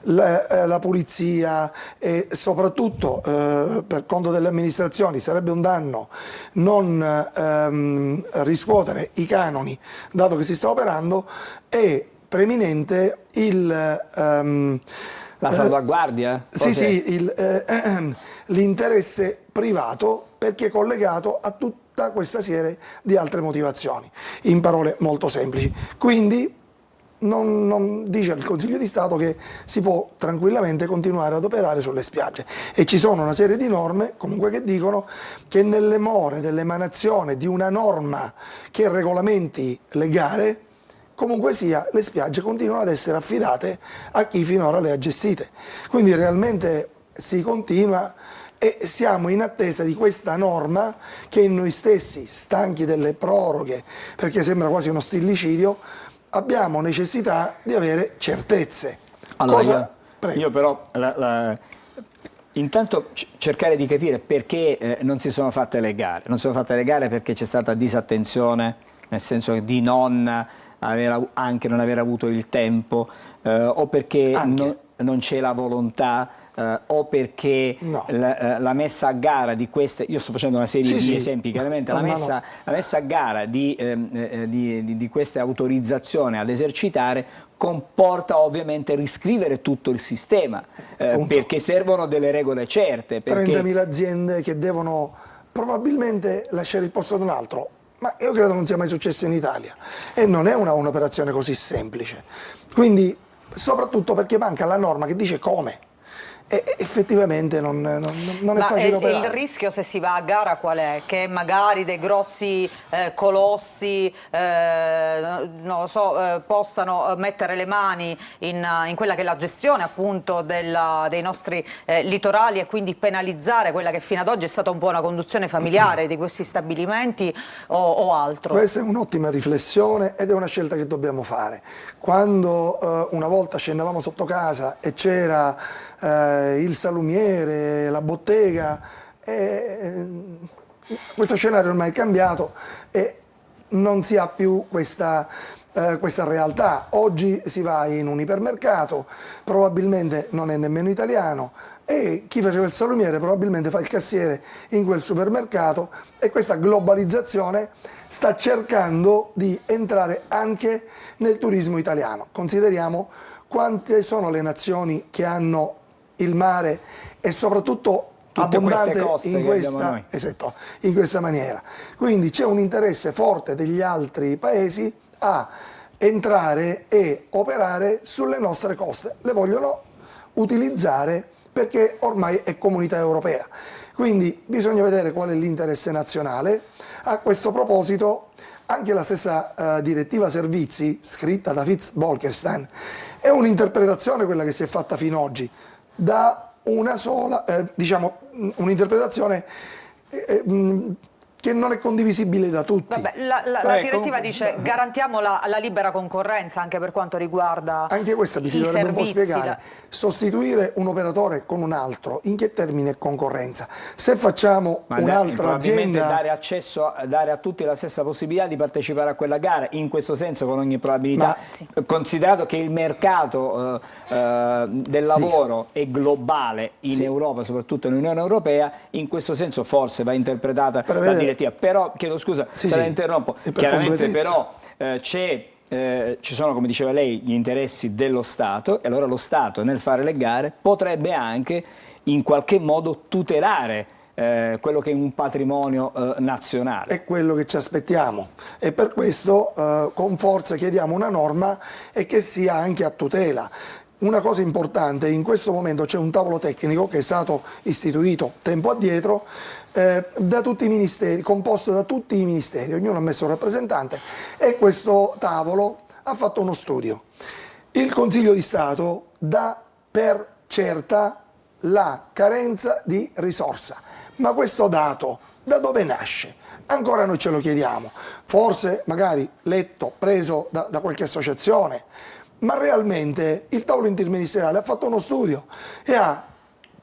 la pulizia e soprattutto per conto delle amministrazioni sarebbe un danno non riscuotere i canoni, dato che si sta operando, e preeminente La salvaguardia? L'interesse privato, perché è collegato a tutta questa serie di altre motivazioni, in parole molto semplici. Quindi non dice il Consiglio di Stato che si può tranquillamente continuare ad operare sulle spiagge, e ci sono una serie di norme comunque che dicono che nelle more dell'emanazione di una norma che regolamenti le gare, comunque sia, le spiagge continuano ad essere affidate a chi finora le ha gestite. Quindi realmente si continua e siamo in attesa di questa norma che noi stessi, stanchi delle proroghe, perché sembra quasi uno stillicidio, abbiamo necessità di avere certezze. Allora, io però intanto cercare di capire perché non si sono fatte le gare. Non si sono fatte le gare perché c'è stata disattenzione, nel senso di non aver avuto il tempo, o perché non c'è la volontà, o perché la messa a gara di queste, io sto facendo una serie di esempi, chiaramente la messa a gara di queste autorizzazioni ad esercitare comporta ovviamente riscrivere tutto il sistema, perché servono delle regole certe. 30.000 aziende che devono probabilmente lasciare il posto ad un altro. Ma io credo non sia mai successo in Italia, e non è un'operazione così semplice. Quindi, soprattutto perché manca la norma che dice come, e effettivamente non è facile operare. Il rischio, se si va a gara, qual è? Che magari dei grossi colossi non lo so, possano mettere le mani in quella che è la gestione appunto dei nostri litorali, e quindi penalizzare quella che fino ad oggi è stata un po' una conduzione familiare di questi stabilimenti, o altro? Questa è un'ottima riflessione ed è una scelta che dobbiamo fare. Quando una volta scendevamo sotto casa e c'era il salumiere, la bottega, questo scenario ormai è cambiato e non si ha più questa realtà. Oggi si va in un ipermercato, probabilmente non è nemmeno italiano, e chi faceva il salumiere probabilmente fa il cassiere in quel supermercato, e questa globalizzazione sta cercando di entrare anche nel turismo italiano. Consideriamo quante sono le nazioni che hanno il mare e soprattutto abbondante in questa maniera. Quindi c'è un interesse forte degli altri paesi a entrare e operare sulle nostre coste. Le vogliono utilizzare perché ormai è comunità europea. Quindi bisogna vedere qual è l'interesse nazionale. A questo proposito anche la stessa direttiva servizi, scritta da Bolkestein, è un'interpretazione quella che si è fatta fino ad oggi, da una sola, diciamo un'interpretazione che non è condivisibile da tutti. Vabbè, la direttiva dice garantiamo la libera concorrenza anche per quanto riguarda anche questa mi si i dovrebbe un po' servizi. spiegare. Sostituire un operatore con un altro, in che termine è concorrenza? Se facciamo un'altra azienda... dare a tutti la stessa possibilità di partecipare a quella gara, in questo senso con ogni probabilità, considerato che il mercato del lavoro è globale in Europa, soprattutto nell'Unione Europea, in questo senso forse va interpretata la direttiva. Però, chiedo scusa, la interrompo, chiaramente però ci sono, come diceva lei, gli interessi dello Stato, e allora lo Stato nel fare le gare potrebbe anche in qualche modo tutelare quello che è un patrimonio nazionale. È quello che ci aspettiamo, e per questo con forza chiediamo una norma e che sia anche a tutela. Una cosa importante, in questo momento c'è un tavolo tecnico che è stato istituito tempo addietro da tutti i ministeri, composto da tutti i ministeri, ognuno ha messo un rappresentante, e questo tavolo ha fatto uno studio. Il Consiglio di Stato dà per certa la carenza di risorsa, ma questo dato da dove nasce? Ancora noi ce lo chiediamo, forse magari letto, preso da qualche associazione, ma realmente il tavolo interministeriale ha fatto uno studio e ha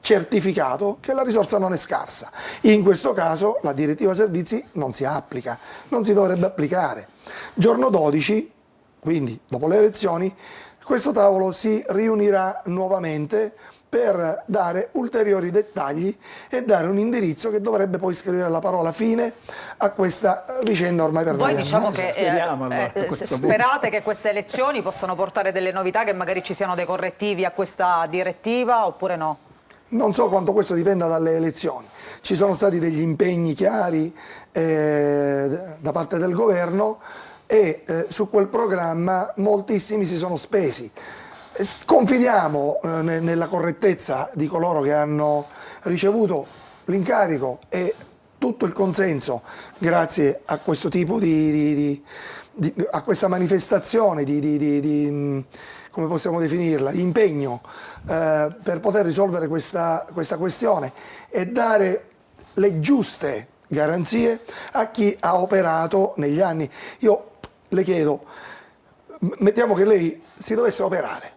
certificato che la risorsa non è scarsa. In questo caso la direttiva servizi non si applica, non si dovrebbe applicare. Giorno 12, quindi dopo le elezioni, questo tavolo si riunirà nuovamente per dare ulteriori dettagli e dare un indirizzo che dovrebbe poi scrivere la parola fine a questa vicenda ormai per Voi noi. diciamo che sperate che queste elezioni possano portare delle novità, che magari ci siano dei correttivi a questa direttiva, oppure no? Non so quanto questo dipenda dalle elezioni. Ci sono stati degli impegni chiari da parte del governo e su quel programma moltissimi si sono spesi. Confidiamo nella correttezza di coloro che hanno ricevuto l'incarico e tutto il consenso grazie a questo tipo a questa manifestazione come possiamo definirla, di impegno per poter risolvere questa questione e dare le giuste garanzie a chi ha operato negli anni. Io le chiedo, mettiamo che lei si dovesse operare.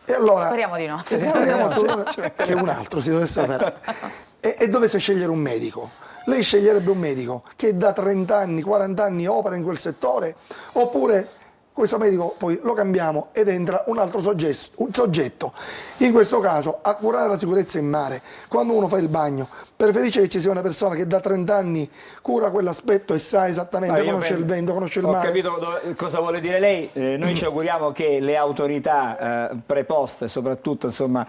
E allora, speriamo di no. Speriamo che un altro si dovesse operare e dovesse scegliere un medico. Lei sceglierebbe un medico che da 30 anni, 40 anni opera in quel settore, oppure questo medico poi lo cambiamo ed entra un altro soggetto, in questo caso a curare la sicurezza in mare. Quando uno fa il bagno, preferisce che ci sia una persona che da 30 anni cura quell'aspetto e sa esattamente, conosce il vento, conosce il mare. Ho capito cosa vuole dire lei. Noi ci auguriamo che le autorità preposte, soprattutto insomma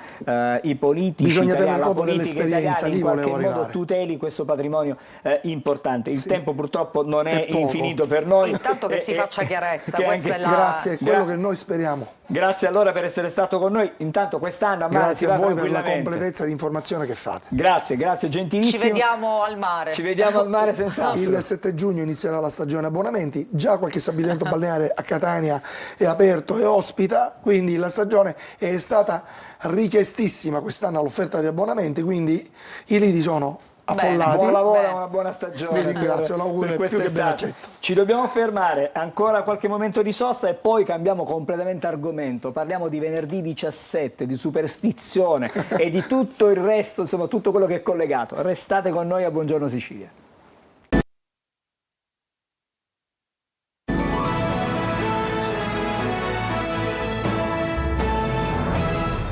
i politici italiani, la politica italiana, in qualche modo tuteli questo patrimonio importante. Il tempo purtroppo non è infinito per noi. Intanto che si faccia chiarezza. Grazie, è quello che noi speriamo. Grazie allora per essere stato con noi. Intanto quest'anno a mare grazie a voi per la completezza di informazione che fate. Grazie, gentilissimo. Ci vediamo al mare. Ci vediamo al mare senz'altro. Il 7 giugno inizierà la stagione abbonamenti, già qualche stabilimento balneare a Catania è aperto e ospita, quindi la stagione è stata richiestissima quest'anno all'offerta di abbonamenti, quindi i lidi sono affollati. Buon lavoro, una buona stagione. Vi ringrazio, l'augurio è più che ben accetto. Ci dobbiamo fermare ancora qualche momento di sosta e poi cambiamo completamente argomento. Parliamo di venerdì 17, di superstizione e di tutto il resto, insomma tutto quello che è collegato. Restate con noi a Buongiorno Sicilia.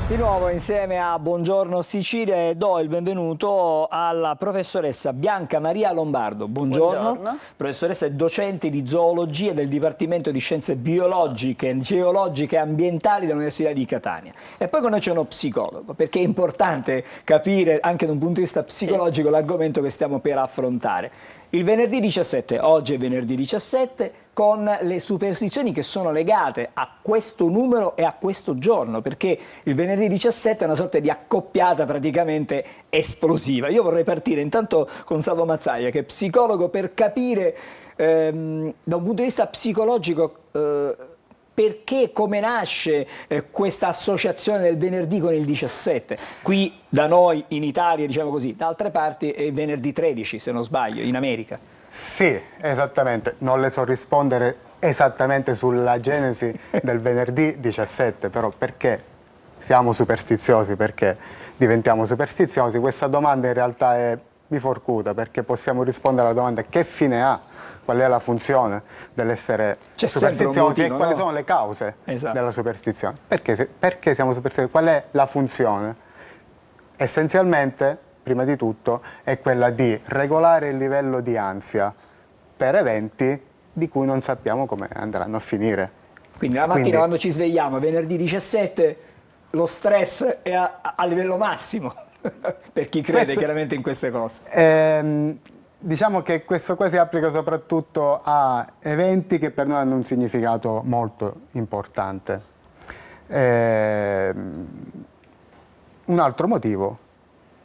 Di nuovo insieme a Buongiorno Sicilia e do il benvenuto alla professoressa Bianca Maria Lombardo. Buongiorno. Professoressa e docente di zoologia del Dipartimento di Scienze Biologiche, Geologiche e Ambientali dell'Università di Catania. E poi con noi c'è uno psicologo, perché è importante capire anche da un punto di vista psicologico l'argomento che stiamo per affrontare. Il venerdì 17, oggi è venerdì 17, con le superstizioni che sono legate a questo numero e a questo giorno, perché il venerdì 17 è una sorta di accoppiata praticamente esplosiva. Io vorrei partire intanto con Salvo Mazzaia, che è psicologo, per capire da un punto di vista psicologico perché, come nasce questa associazione del venerdì con il 17. Qui da noi in Italia, diciamo così, da altre parti è venerdì 13, se non sbaglio, in America. Sì, esattamente. Non le so rispondere esattamente sulla genesi del venerdì 17, però perché siamo superstiziosi, perché diventiamo superstiziosi, questa domanda in realtà è biforcuta, perché possiamo rispondere alla domanda che fine ha, qual è la funzione dell'essere superstiziosi e quali sono le cause della superstizione. Perché siamo superstiziosi? Qual è la funzione? Essenzialmente, prima di tutto, è quella di regolare il livello di ansia per eventi di cui non sappiamo come andranno a finire. Quindi la mattina quando ci svegliamo, venerdì 17, lo stress è a livello massimo, per chi crede chiaramente in queste cose. Diciamo che questo qua si applica soprattutto a eventi che per noi hanno un significato molto importante. Un altro motivo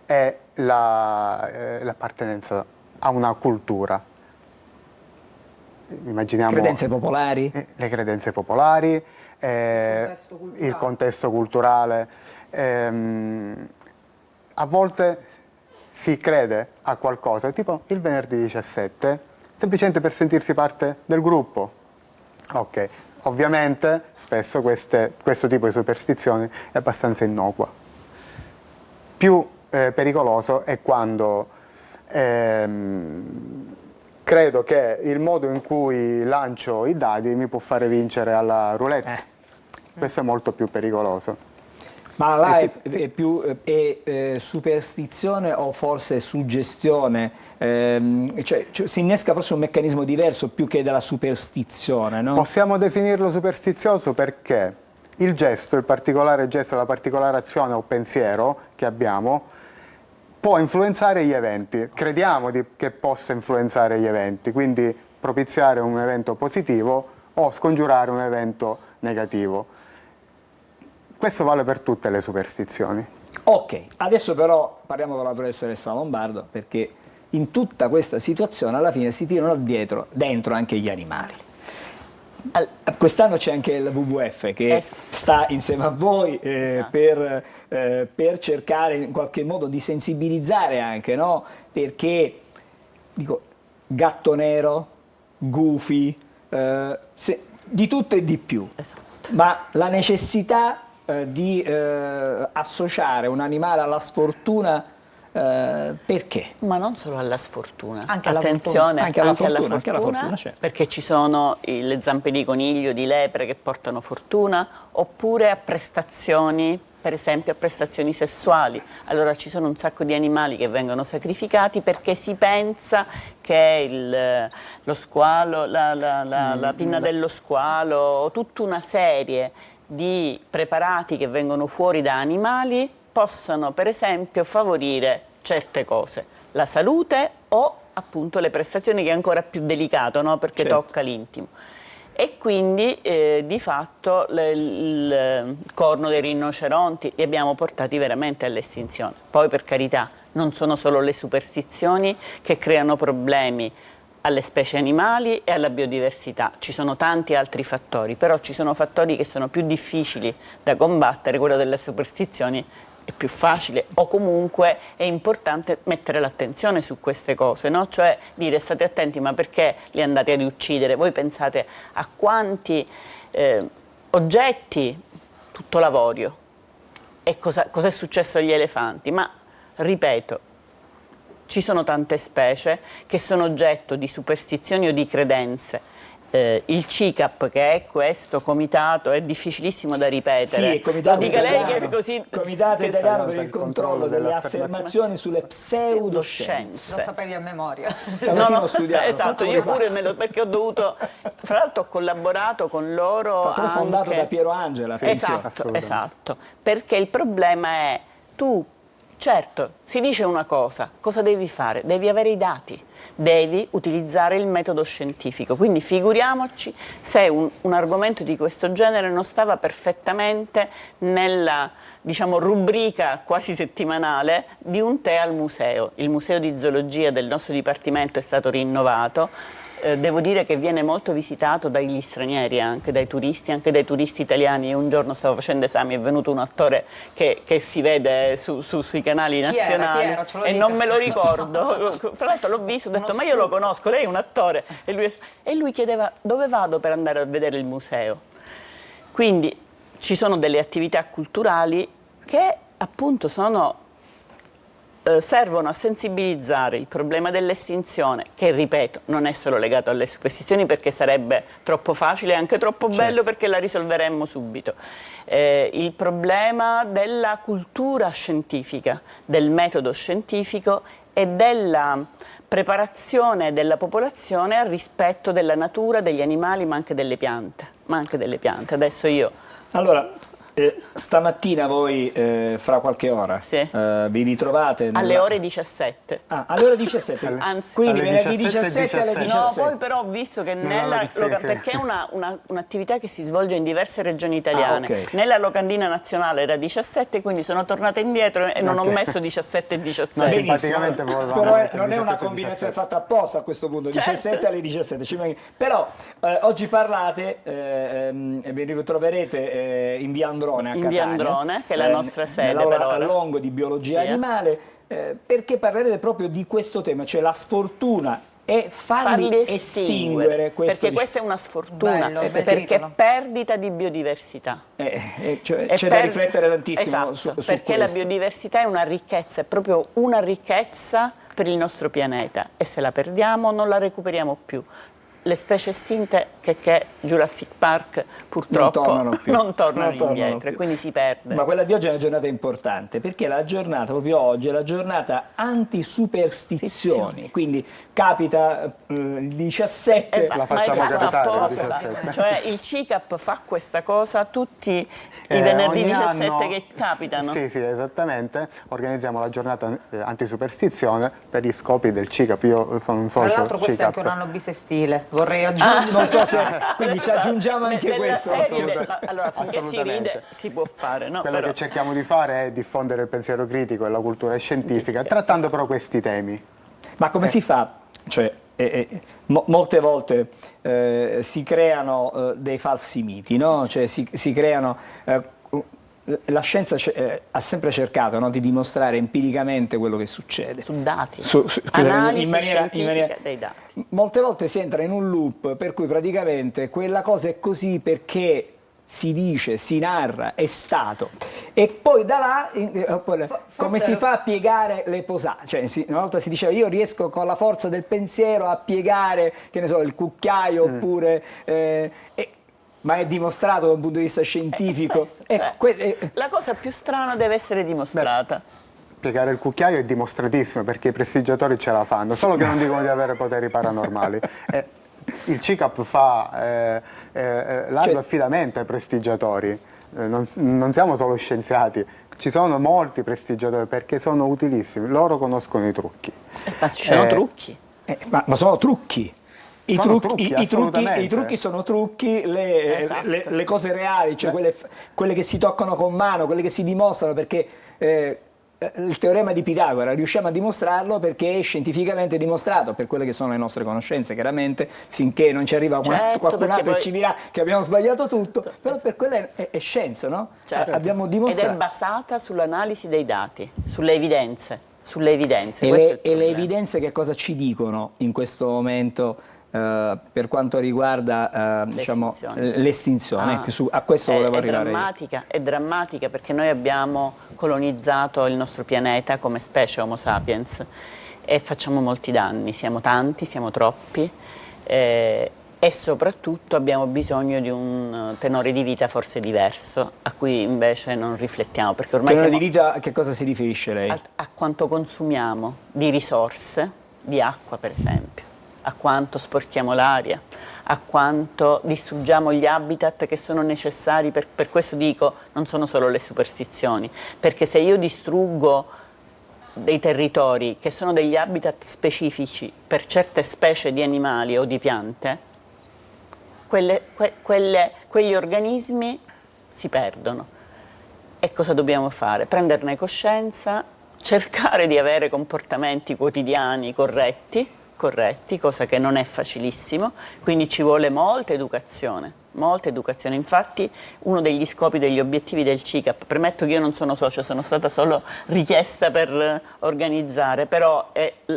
è l'appartenenza a una cultura. Immaginiamo credenze popolari? Le credenze popolari, il contesto culturale. A volte si crede a qualcosa, tipo il venerdì 17, semplicemente per sentirsi parte del gruppo. Ok, ovviamente spesso questo tipo di superstizioni è abbastanza innocua. Più pericoloso è quando credo che il modo in cui lancio i dadi mi può fare vincere alla roulette. Questo è molto più pericoloso. Ma là è più superstizione o forse suggestione? Cioè, si innesca forse un meccanismo diverso più che della superstizione, no? Possiamo definirlo superstizioso perché il gesto, il particolare gesto, la particolare azione o pensiero che abbiamo può influenzare gli eventi. Crediamo che possa influenzare gli eventi, quindi propiziare un evento positivo o scongiurare un evento negativo. Questo vale per tutte le superstizioni. Ok, adesso però parliamo con la professoressa Lombardo, perché in tutta questa situazione alla fine si tirano dentro anche gli animali. Quest'anno c'è anche il WWF che sta insieme a voi per cercare in qualche modo di sensibilizzare anche, no? Perché, dico, gatto nero, gufi, di tutto e di più. Ma la necessità di associare un animale alla sfortuna, perché? Ma non solo alla sfortuna, anche alla attenzione, fortuna. anche alla fortuna, certo. Perché ci sono le zampe di coniglio, di lepre che portano fortuna, oppure a prestazioni, per esempio a prestazioni sessuali. Allora ci sono un sacco di animali che vengono sacrificati perché si pensa che lo squalo, la pinna dello squalo, tutta una serie di preparati che vengono fuori da animali possano per esempio favorire certe cose, la salute o appunto le prestazioni, che è ancora più delicato, no? Perché tocca l'intimo. E quindi di fatto il corno dei rinoceronti li abbiamo portati veramente all'estinzione. Poi per carità non sono solo le superstizioni che creano problemi alle specie animali e alla biodiversità, ci sono tanti altri fattori, però ci sono fattori che sono più difficili da combattere, quello delle superstizioni è più facile, o comunque è importante mettere l'attenzione su queste cose, no? Cioè dire state attenti, ma perché li andate ad uccidere? Voi pensate a quanti oggetti, tutto l'avorio, e cos'è successo agli elefanti? Ma ripeto, ci sono tante specie che sono oggetto di superstizioni o di credenze. Il CICAP, che è questo comitato, è difficilissimo da ripetere. Sì, Comitato Lo dica lei Italiano, che è così. Comitato Italiano per il controllo delle affermazioni sulle pseudoscienze. Lo sapevi a memoria. Stamattina ho studiato. Esatto, io pure perché ho dovuto, fra l'altro ho collaborato con loro. Fondato da Piero Angela. Esatto, perché il problema è certo, si dice una cosa devi fare? Devi avere i dati, devi utilizzare il metodo scientifico, quindi figuriamoci se un argomento di questo genere non stava perfettamente nella, diciamo, rubrica quasi settimanale di un tè al museo. Il museo di zoologia del nostro dipartimento è stato rinnovato, devo dire che viene molto visitato dagli stranieri, anche dai turisti italiani. Un giorno stavo facendo esami, è venuto un attore che si vede sui canali nazionali. Chi era? E non me lo ricordo. Fra l'altro l'ho visto, ho detto ma io lo conosco, lei è un attore. E lui chiedeva dove vado per andare a vedere il museo. Quindi ci sono delle attività culturali che appunto servono a sensibilizzare il problema dell'estinzione, che ripeto non è solo legato alle superstizioni, perché sarebbe troppo facile e anche troppo bello, perché la risolveremmo subito. Il problema della cultura scientifica, del metodo scientifico e della preparazione della popolazione al rispetto della natura, degli animali, ma anche delle piante. Adesso io... Allora, stamattina voi, fra qualche ora, vi ritrovate... Alle ore 17. Alle ore 17? Anzi, quindi venerdì 17 alle 17. No, poi però ho visto che perché è un'attività che si svolge in diverse regioni italiane. Okay. Nella locandina nazionale era 17, quindi sono tornata indietro e non ho messo 17 e 17. Benissimo, però non è una combinazione fatta apposta a questo punto, 17 alle 17. Però oggi parlate, vi ritroverete in via Androne a Catania, in via Androne, che è la nostra sede per ora. A Longo di biologia animale, perché parlerete proprio di questo tema, cioè la sfortuna e farli estinguere. Perché questa è una sfortuna, perché è perdita di biodiversità. C'è da riflettere tantissimo su perché questo. La biodiversità è una ricchezza, è proprio una ricchezza per il nostro pianeta, e se la perdiamo non la recuperiamo più. Le specie estinte che Jurassic Park purtroppo non tornano indietro, e quindi si perde. Ma quella di oggi è una giornata importante, perché la giornata, proprio oggi, è la giornata antisuperstizioni, quindi capita il 17. La facciamo capitare il 17. Cioè il CICAP fa questa cosa tutti i venerdì 17 che capitano. Sì, esattamente. Organizziamo la giornata antisuperstizione per gli scopi del CICAP. Io sono un socio. Tra l'altro questo è anche un anno bisestile. Vorrei aggiungere, non so se, quindi ci aggiungiamo anche questo. Allora, finché si ride si può fare. No? Quello che cerchiamo di fare è diffondere il pensiero critico e la cultura scientifica, trattando però questi temi. Ma come si fa? Cioè, molte volte si creano dei falsi miti, no? Cioè, si creano... la scienza ha sempre cercato, no, di dimostrare empiricamente quello che succede. Su dati, analisi scientifica dei dati. Molte volte si entra in un loop per cui praticamente quella cosa è così perché si dice, si narra, è stato. E poi da là, come si fa a piegare le posate? Cioè, una volta si diceva io riesco con la forza del pensiero a piegare, che ne so, il cucchiaio oppure... ma è dimostrato da un punto di vista scientifico. La cosa più strana deve essere dimostrata. Piegare il cucchiaio è dimostratissimo, perché i prestigiatori ce la fanno, solo che non dicono di avere poteri paranormali. Il CICAP fa largo affidamento ai prestigiatori, non siamo solo scienziati, ci sono molti prestigiatori perché sono utilissimi, loro conoscono i trucchi. Ma ci sono trucchi? Ma sono trucchi. I trucchi sono trucchi, le cose reali, cioè quelle che si toccano con mano, quelle che si dimostrano, perché il teorema di Pitagora riusciamo a dimostrarlo perché è scientificamente dimostrato, per quelle che sono le nostre conoscenze, chiaramente, finché non ci arriva qualcun altro e ci dirà che abbiamo sbagliato tutto, però per quella è scienza, no? Certo. Abbiamo dimostrato. Ed è basata sull'analisi dei dati, sulle evidenze. E le evidenze che cosa ci dicono in questo momento per quanto riguarda l'estinzione? A questo volevo arrivare. È drammatica perché noi abbiamo colonizzato il nostro pianeta come specie Homo sapiens e facciamo molti danni, siamo tanti, siamo troppi e soprattutto abbiamo bisogno di un tenore di vita forse diverso, a cui invece non riflettiamo. Perché ormai tenore di vita a che cosa si riferisce lei? A quanto consumiamo di risorse, di acqua per esempio, a quanto sporchiamo l'aria, a quanto distruggiamo gli habitat che sono necessari, per questo dico non sono solo le superstizioni, perché se io distruggo dei territori che sono degli habitat specifici per certe specie di animali o di piante, quegli organismi si perdono. E cosa dobbiamo fare? Prenderne coscienza, cercare di avere comportamenti quotidiani corretti, corretti, cosa che non è facilissimo, quindi ci vuole molta educazione. Molta educazione, infatti uno degli scopi, degli obiettivi del CICAP, premetto che io non sono socio, sono stata solo richiesta per organizzare, però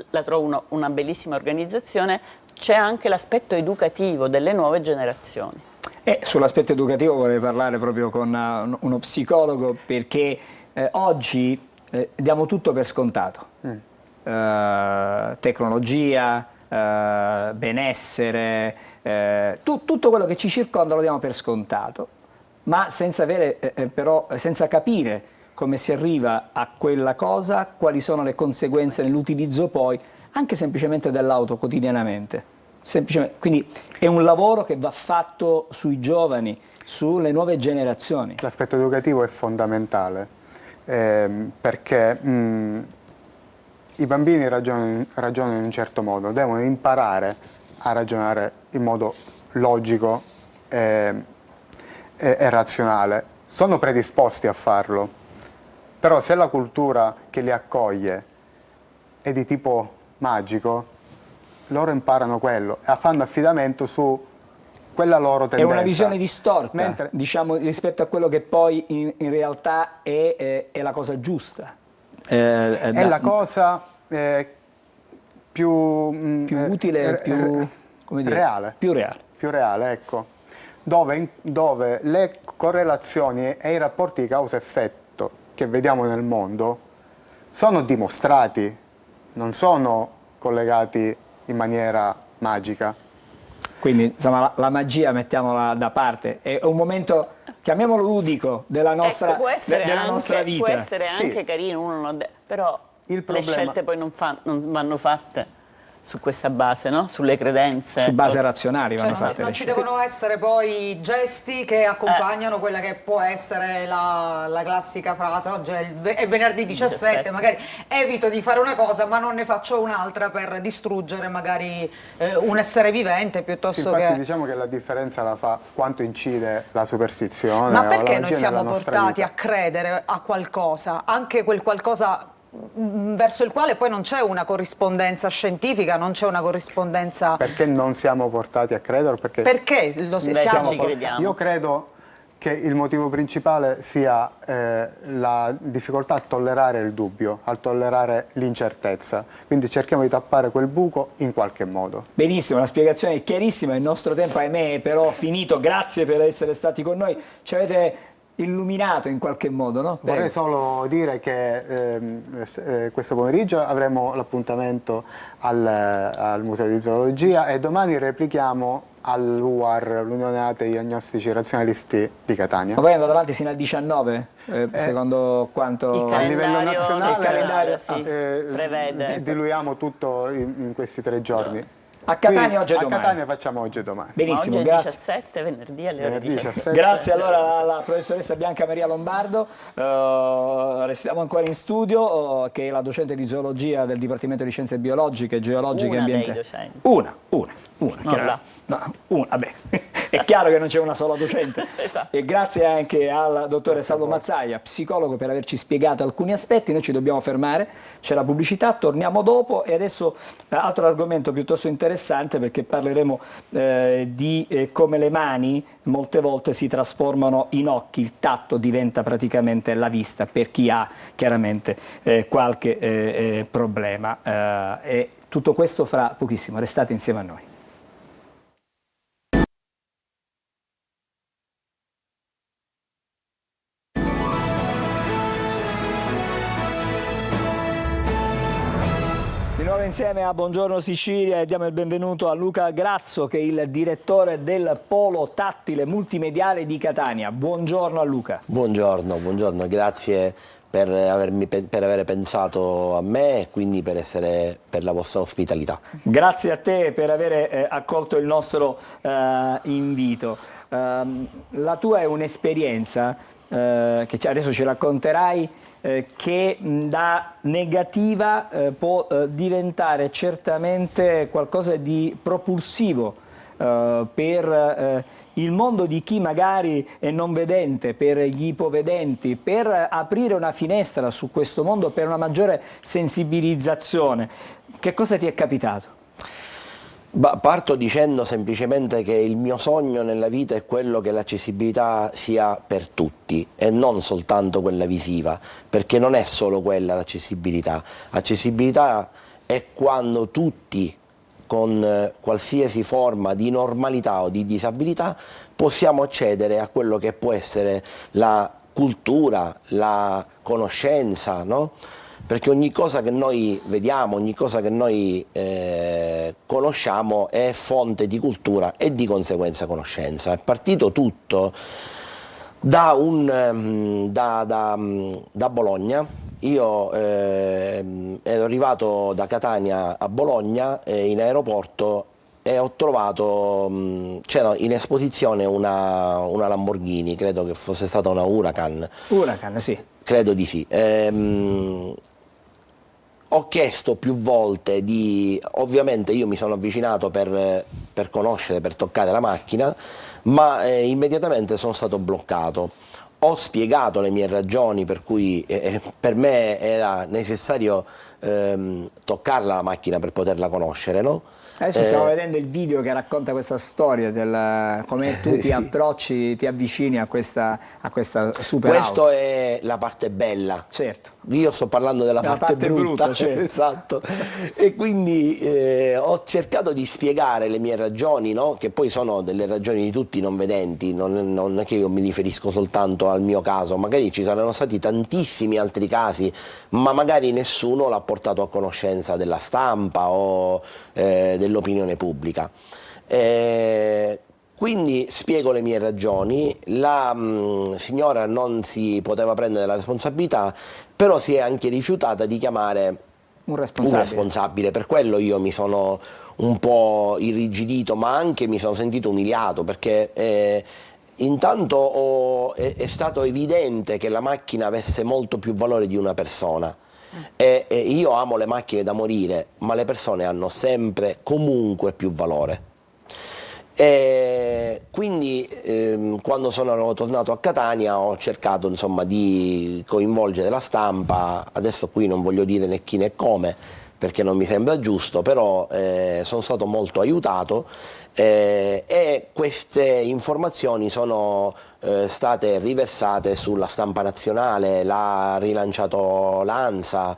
la trovo una bellissima organizzazione, c'è anche l'aspetto educativo delle nuove generazioni. E sull'aspetto educativo vorrei parlare proprio con uno psicologo, perché oggi diamo tutto per scontato, tecnologia, benessere, tutto quello che ci circonda lo diamo per scontato, ma senza capire come si arriva a quella cosa, quali sono le conseguenze nell'utilizzo poi, anche semplicemente dell'auto quotidianamente. Quindi è un lavoro che va fatto sui giovani, sulle nuove generazioni. L'aspetto educativo è fondamentale, perché i bambini ragionano in un certo modo, devono imparare a ragionare in modo logico e razionale. Sono predisposti a farlo, però se la cultura che li accoglie è di tipo magico, loro imparano quello e fanno affidamento su quella loro tendenza. È una visione distorta, diciamo, rispetto a quello che poi in realtà è la cosa giusta. È la cosa più utile, come dire, reale. Più reale, ecco. Dove le correlazioni e i rapporti di causa-effetto che vediamo nel mondo sono dimostrati, non sono collegati in maniera magica. Quindi insomma la magia mettiamola da parte, è un momento, chiamiamolo ludico, della nostra, nostra vita. Può essere anche carino, però le scelte poi non vanno fatte su questa base, no? Sulle credenze. Su base razionali vanno fatte. Non ci devono essere poi gesti che accompagnano quella che può essere la classica frase: oggi è venerdì 17, magari evito di fare una cosa ma non ne faccio un'altra per distruggere magari un essere vivente piuttosto Infatti, che... diciamo che la differenza la fa quanto incide la superstizione. Ma perché o la noi siamo portati vita. a credere a qualcosa, anche quel qualcosa verso il quale poi non c'è una corrispondenza scientifica, non c'è una corrispondenza... Perché non siamo portati a credere? Perché lo siamo? Ci crediamo. Io credo che il motivo principale sia la difficoltà a tollerare il dubbio, a tollerare l'incertezza. Quindi cerchiamo di tappare quel buco in qualche modo. Benissimo, la spiegazione è chiarissima, il nostro tempo ahimè è però finito, grazie per essere stati con noi, ci avete illuminato in qualche modo, no? Vorrei solo dire che questo pomeriggio avremo l'appuntamento al Museo di Zoologia e domani replichiamo all'UAR, l'Unione Atei Agnostici Razionalisti di Catania. Ma poi è andato avanti sino al 19, secondo quanto... A livello nazionale il calendario prevede. Diluiamo tutto in questi 3 giorni. A Catania oggi e domani. A Catania facciamo oggi e domani. Benissimo, oggi è grazie. 17, venerdì alle ore 17. Grazie allora alla professoressa Bianca Maria Lombardo. Restiamo ancora in studio, che è la docente di zoologia del Dipartimento di Scienze Biologiche, Geologiche e Ambiente. Dei docenti. Una. Vabbè. È chiaro che non c'è una sola docente. Esatto. E grazie anche al dottore Salvo Mazzaia, psicologo, per averci spiegato alcuni aspetti. Noi ci dobbiamo fermare, c'è la pubblicità, torniamo dopo e adesso altro argomento piuttosto interessante, perché parleremo di come le mani molte volte si trasformano in occhi, il tatto diventa praticamente la vista per chi ha chiaramente qualche problema. E tutto questo fra pochissimo, restate insieme a noi. Insieme a Buongiorno Sicilia e diamo il benvenuto a Luca Grasso, che è il direttore del Polo Tattile Multimediale di Catania. Buongiorno a Luca. Buongiorno, grazie per aver pensato a me e quindi per la vostra ospitalità. Grazie a te per aver accolto il nostro invito. La tua è un'esperienza che adesso ci racconterai, che da negativa può diventare certamente qualcosa di propulsivo per il mondo di chi magari è non vedente, per gli ipovedenti, per aprire una finestra su questo mondo, per una maggiore sensibilizzazione. Che cosa ti è capitato? Parto dicendo semplicemente che il mio sogno nella vita è quello che l'accessibilità sia per tutti e non soltanto quella visiva, perché non è solo quella l'accessibilità. Accessibilità è quando tutti, con qualsiasi forma di normalità o di disabilità, possiamo accedere a quello che può essere la cultura, la conoscenza, no? Perché ogni cosa che noi vediamo, ogni cosa che noi conosciamo è fonte di cultura e di conseguenza conoscenza. È partito tutto da Bologna. Io ero arrivato da Catania a Bologna in aeroporto e ho trovato, c'era in esposizione una Lamborghini, credo che fosse stata una Huracan. Huracan, sì. Credo di sì. Ho chiesto più volte ovviamente io mi sono avvicinato per conoscere, per toccare la macchina, ma immediatamente sono stato bloccato. Ho spiegato le mie ragioni per cui per me era necessario toccarla la macchina per poterla conoscere, no? Adesso stiamo vedendo il video che racconta questa storia, come tu ti approcci, ti avvicini a questa super auto. Questa è la parte bella. Certo. Io sto parlando della parte brutta, certo. Esatto. E quindi ho cercato di spiegare le mie ragioni, no? Che poi sono delle ragioni di tutti i non vedenti, non è che io mi riferisco soltanto al mio caso, magari ci saranno stati tantissimi altri casi, ma magari nessuno l'ha portato a conoscenza della stampa o dell'opinione pubblica. Quindi spiego le mie ragioni, la signora non si poteva prendere la responsabilità, però si è anche rifiutata di chiamare un responsabile. Per quello io mi sono un po' irrigidito, ma anche mi sono sentito umiliato, perché intanto è stato evidente che la macchina avesse molto più valore di una persona. E io amo le macchine da morire, ma le persone hanno sempre, comunque, più valore. E quindi quando sono tornato a Catania ho cercato, insomma, di coinvolgere la stampa. Adesso qui non voglio dire né chi né come, perché non mi sembra giusto, però sono stato molto aiutato e queste informazioni sono state riversate sulla stampa nazionale, l'ha rilanciato l'ANSA.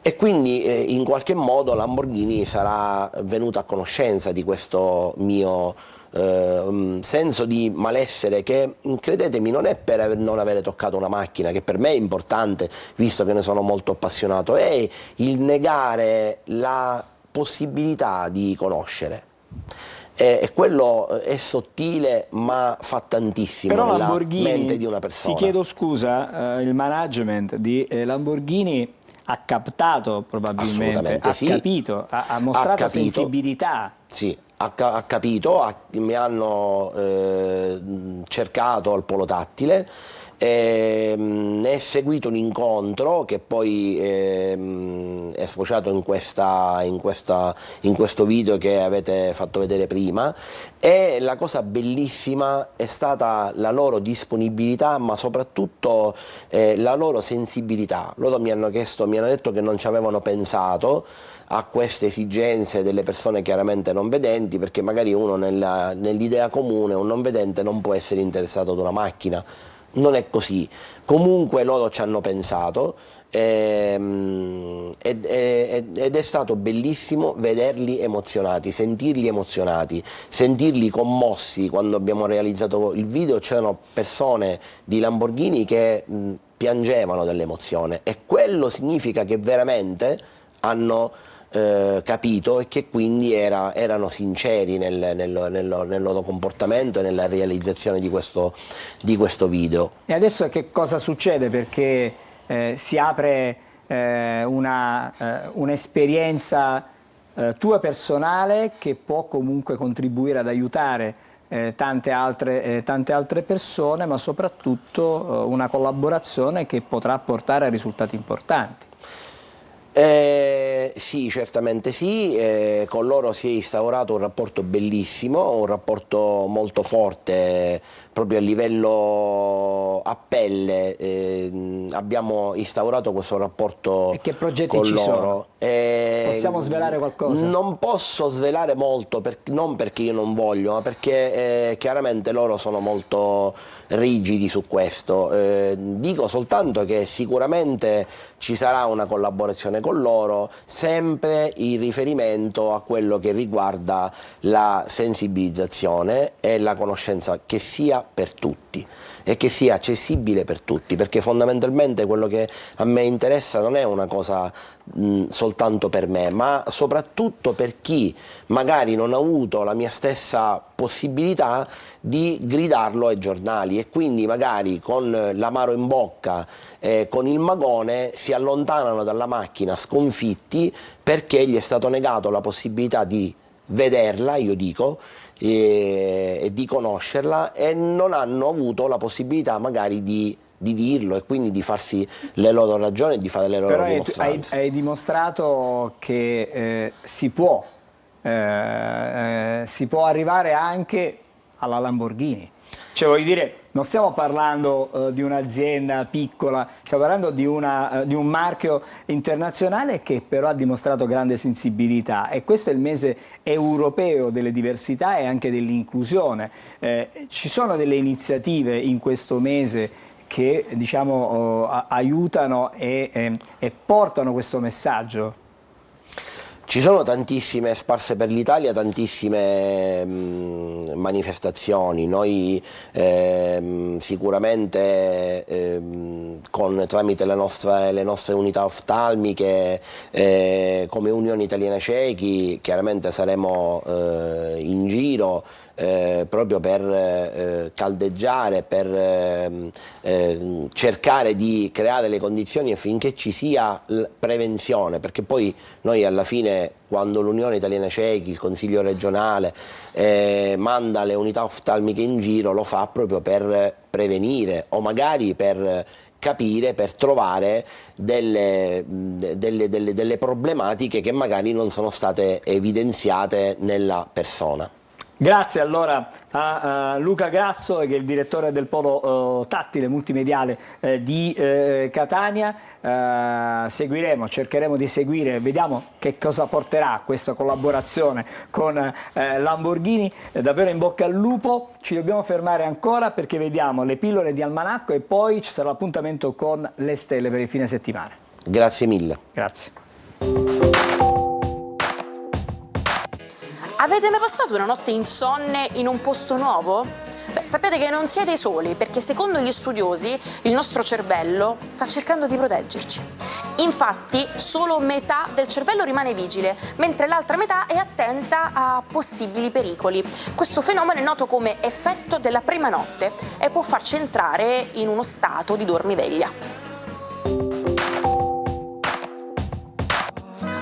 E quindi in qualche modo Lamborghini sarà venuta a conoscenza di questo mio senso di malessere, che, credetemi, non è per non avere toccato una macchina, che per me è importante visto che ne sono molto appassionato, è il negare la possibilità di conoscere. E quello è sottile, ma fa tantissimo nella mente di una persona. Ti chiedo scusa, il management di Lamborghini ha captato probabilmente, ha capito, ha mostrato sensibilità. Sì, ha capito, mi hanno cercato al polo tattile, è seguito un incontro che poi è sfociato in questo video che avete fatto vedere prima, e la cosa bellissima è stata la loro disponibilità, ma soprattutto la loro sensibilità. Loro mi hanno detto che non ci avevano pensato a queste esigenze delle persone chiaramente non vedenti, perché magari uno nell'idea comune, un non vedente non può essere interessato ad una macchina. Non è così. Comunque loro ci hanno pensato ed è stato bellissimo vederli emozionati, sentirli commossi. Quando abbiamo realizzato il video c'erano persone di Lamborghini che piangevano dell'emozione, e quello significa che veramente hanno capito e che quindi erano sinceri nel loro comportamento e nella realizzazione di questo video. E adesso che cosa succede? Perché si apre un'esperienza tua personale che può comunque contribuire ad aiutare tante altre persone, ma soprattutto una collaborazione che potrà portare a risultati importanti. Sì, certamente sì, con loro si è instaurato un rapporto bellissimo, un rapporto molto forte proprio a livello a pelle, abbiamo instaurato questo rapporto E che progetti con ci loro. Possiamo svelare qualcosa? Non posso svelare molto, non perché io non voglio, ma perché chiaramente loro sono molto rigidi su questo. Dico soltanto che sicuramente ci sarà una collaborazione con loro, sempre in riferimento a quello che riguarda la sensibilizzazione e la conoscenza, che sia per tutti e che sia accessibile per tutti, perché fondamentalmente quello che a me interessa non è una cosa soltanto per me, ma soprattutto per chi magari non ha avuto la mia stessa possibilità di gridarlo ai giornali e quindi magari con l'amaro in bocca, con il magone, si allontanano dalla macchina sconfitti perché gli è stato negato la possibilità di vederla, io dico, e di conoscerla, e non hanno avuto la possibilità magari di dirlo e quindi di farsi le loro ragioni e di fare le loro Però dimostranze. hai dimostrato che si può arrivare anche alla Lamborghini. Cioè, voglio dire, non stiamo parlando di un'azienda piccola, stiamo parlando di un marchio internazionale che però ha dimostrato grande sensibilità, e questo è il mese europeo delle diversità e anche dell'inclusione. Ci sono delle iniziative in questo mese che, diciamo, aiutano e portano questo messaggio? Ci sono tantissime, sparse per l'Italia, tantissime manifestazioni. Noi sicuramente tramite le nostre unità oftalmiche, come Unione Italiana Ciechi, chiaramente saremo in giro proprio per caldeggiare, per cercare di creare le condizioni affinché ci sia prevenzione, perché poi noi alla fine, quando l'Unione Italiana Ciechi, il Consiglio regionale manda le unità oftalmiche in giro, lo fa proprio per prevenire o magari per capire, per trovare delle problematiche che magari non sono state evidenziate nella persona. Grazie allora a Luca Grasso, che è il direttore del polo tattile multimediale di Catania. Cercheremo di seguire, vediamo che cosa porterà questa collaborazione con Lamborghini. Davvero in bocca al lupo. Ci dobbiamo fermare ancora perché vediamo le pillole di Almanacco e poi ci sarà l'appuntamento con le stelle per il fine settimana. Grazie mille. Grazie. Avete mai passato una notte insonne in un posto nuovo? Beh, sappiate che non siete i soli, perché secondo gli studiosi il nostro cervello sta cercando di proteggerci. Infatti solo metà del cervello rimane vigile, mentre l'altra metà è attenta a possibili pericoli. Questo fenomeno è noto come effetto della prima notte e può farci entrare in uno stato di dormiveglia.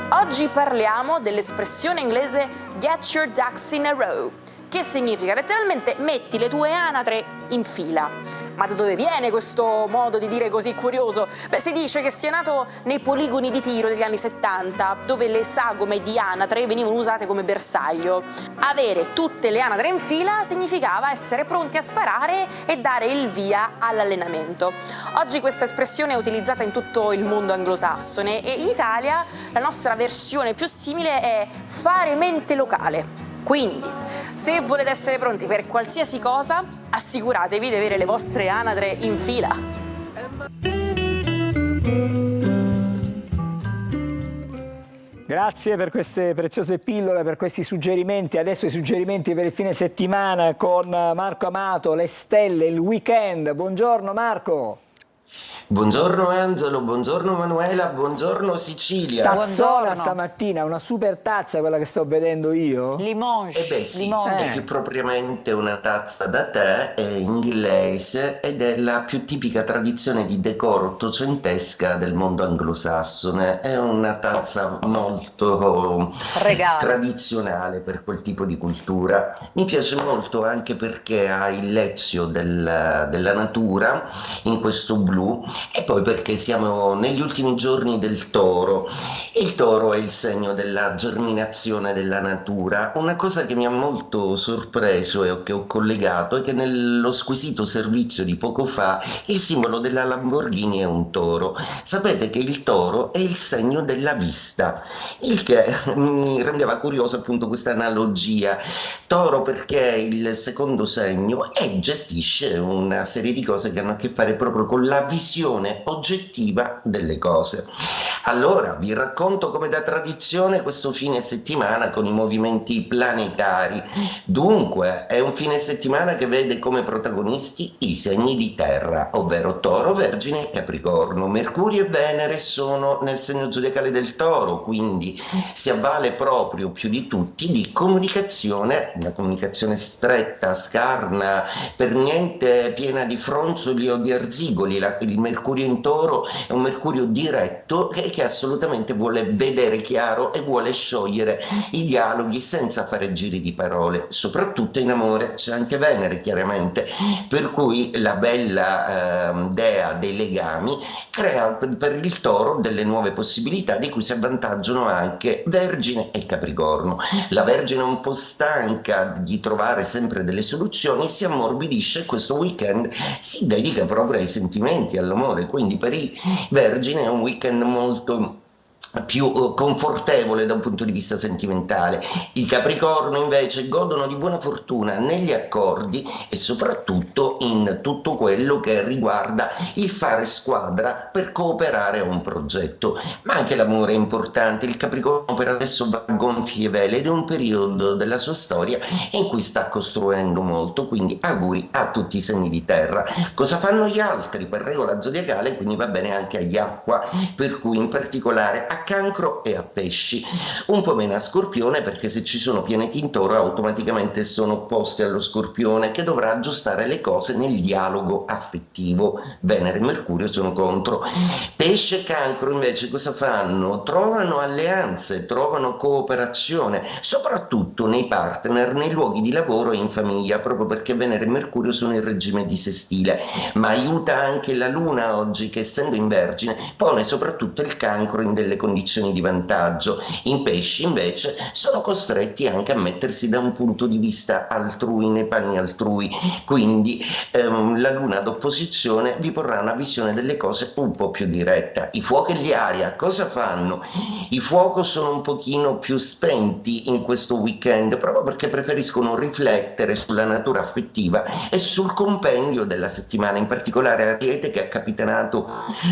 Oggi parliamo dell'espressione inglese get your ducks in a row, che significa letteralmente metti le tue anatre in fila. Ma da dove viene questo modo di dire così curioso? Beh, si dice che sia nato nei poligoni di tiro degli anni 70, dove le sagome di anatre venivano usate come bersaglio. Avere tutte le anatre in fila significava essere pronti a sparare e dare il via all'allenamento. Oggi questa espressione è utilizzata in tutto il mondo anglosassone e in Italia la nostra versione più simile è fare mente locale. Quindi, se volete essere pronti per qualsiasi cosa, assicuratevi di avere le vostre anatre in fila. Grazie per queste preziose pillole, per questi suggerimenti. Adesso i suggerimenti per il fine settimana con Marco Amato, le stelle, il weekend. Buongiorno Marco. Buongiorno Angelo, buongiorno Manuela, buongiorno Sicilia. Tazzona stamattina, una super tazza quella che sto vedendo io. Limonge. Eh beh sì, è più propriamente una tazza da tè, è inglese ed è la più tipica tradizione di decoro ottocentesca del mondo anglosassone. È una tazza molto tradizionale per quel tipo di cultura. Mi piace molto anche perché ha il lezio della natura in questo blu blu, e poi perché siamo negli ultimi giorni del Toro. Il Toro è il segno della germinazione della natura. Una cosa che mi ha molto sorpreso e che ho collegato è che nello squisito servizio di poco fa il simbolo della Lamborghini è un toro. Sapete che il toro è il segno della vista, il che mi rendeva curioso appunto questa analogia. Toro perché è il secondo segno e gestisce una serie di cose che hanno a che fare proprio con la visione oggettiva delle cose. Allora vi racconto come da tradizione questo fine settimana con i movimenti planetari. Dunque è un fine settimana che vede come protagonisti i segni di terra, ovvero Toro, Vergine e Capricorno. Mercurio e Venere sono nel segno zodiacale del Toro, quindi si avvale proprio più di tutti di comunicazione, una comunicazione stretta, scarna, per niente piena di fronzoli o di arzigoli. Il Mercurio in Toro è un Mercurio diretto che assolutamente vuole vedere chiaro e vuole sciogliere i dialoghi senza fare giri di parole, soprattutto in amore. C'è anche Venere chiaramente, per cui la bella dea dei legami crea per il Toro delle nuove possibilità di cui si avvantaggiano anche Vergine e Capricorno. La Vergine è un po' stanca di trovare sempre delle soluzioni, si ammorbidisce e questo weekend si dedica proprio ai sentimenti, all'amore, quindi per i Vergine è un weekend molto più confortevole da un punto di vista sentimentale. I Capricorno invece godono di buona fortuna negli accordi e soprattutto in tutto quello che riguarda il fare squadra per cooperare a un progetto, ma anche l'amore è importante. Il Capricorno per adesso va a gonfie vele ed è un periodo della sua storia in cui sta costruendo molto, quindi auguri a tutti i segni di terra. Cosa fanno gli altri per regola zodiacale? Quindi va bene anche agli acqua, per cui in particolare a Cancro e a Pesci, un po' meno a Scorpione, perché se ci sono pianeti in Toro automaticamente sono opposti allo Scorpione, che dovrà aggiustare le cose nel dialogo affettivo. Venere e Mercurio sono contro. Pesce e Cancro invece cosa fanno? Trovano alleanze, trovano cooperazione, soprattutto nei partner, nei luoghi di lavoro e in famiglia, proprio perché Venere e Mercurio sono in regime di sestile. Ma aiuta anche la Luna oggi, che essendo in Vergine pone soprattutto il Cancro in delle condizioni di vantaggio. In Pesci invece sono costretti anche a mettersi da un punto di vista altrui, nei panni altrui, quindi la Luna d'opposizione vi porrà una visione delle cose un po' più diretta. I Fuoco e gli Aria cosa fanno? I Fuoco sono un pochino più spenti in questo weekend proprio perché preferiscono riflettere sulla natura affettiva e sul compendio della settimana, in particolare Ariete, che ha capitanato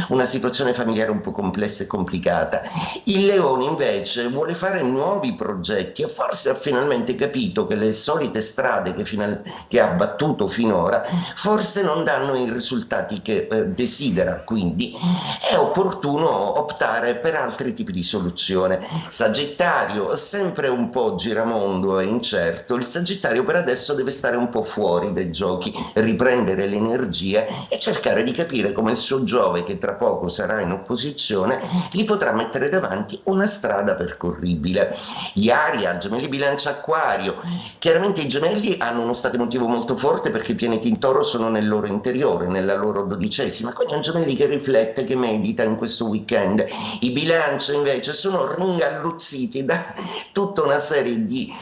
una situazione familiare un po' complessa e complicata. Il Leone invece vuole fare nuovi progetti e forse ha finalmente capito che le solite strade che ha battuto finora forse non danno i risultati che desidera, quindi è opportuno optare per altri tipi di soluzione. Sagittario, sempre un po' giramondo e incerto, il Sagittario per adesso deve stare un po' fuori dai giochi, riprendere le energie e cercare di capire come il suo Giove, che tra poco sarà in opposizione, gli potrà mettere davanti una strada percorribile. Gli Aria, Gemelli, Bilancia, Acquario, chiaramente i Gemelli hanno uno stato emotivo molto forte perché i pianeti in Toro sono nel loro interiore, nella loro 12ª, quindi è un Gemelli che riflette, che medita in questo weekend. I Bilancia invece sono ringalluzziti da tutta una serie di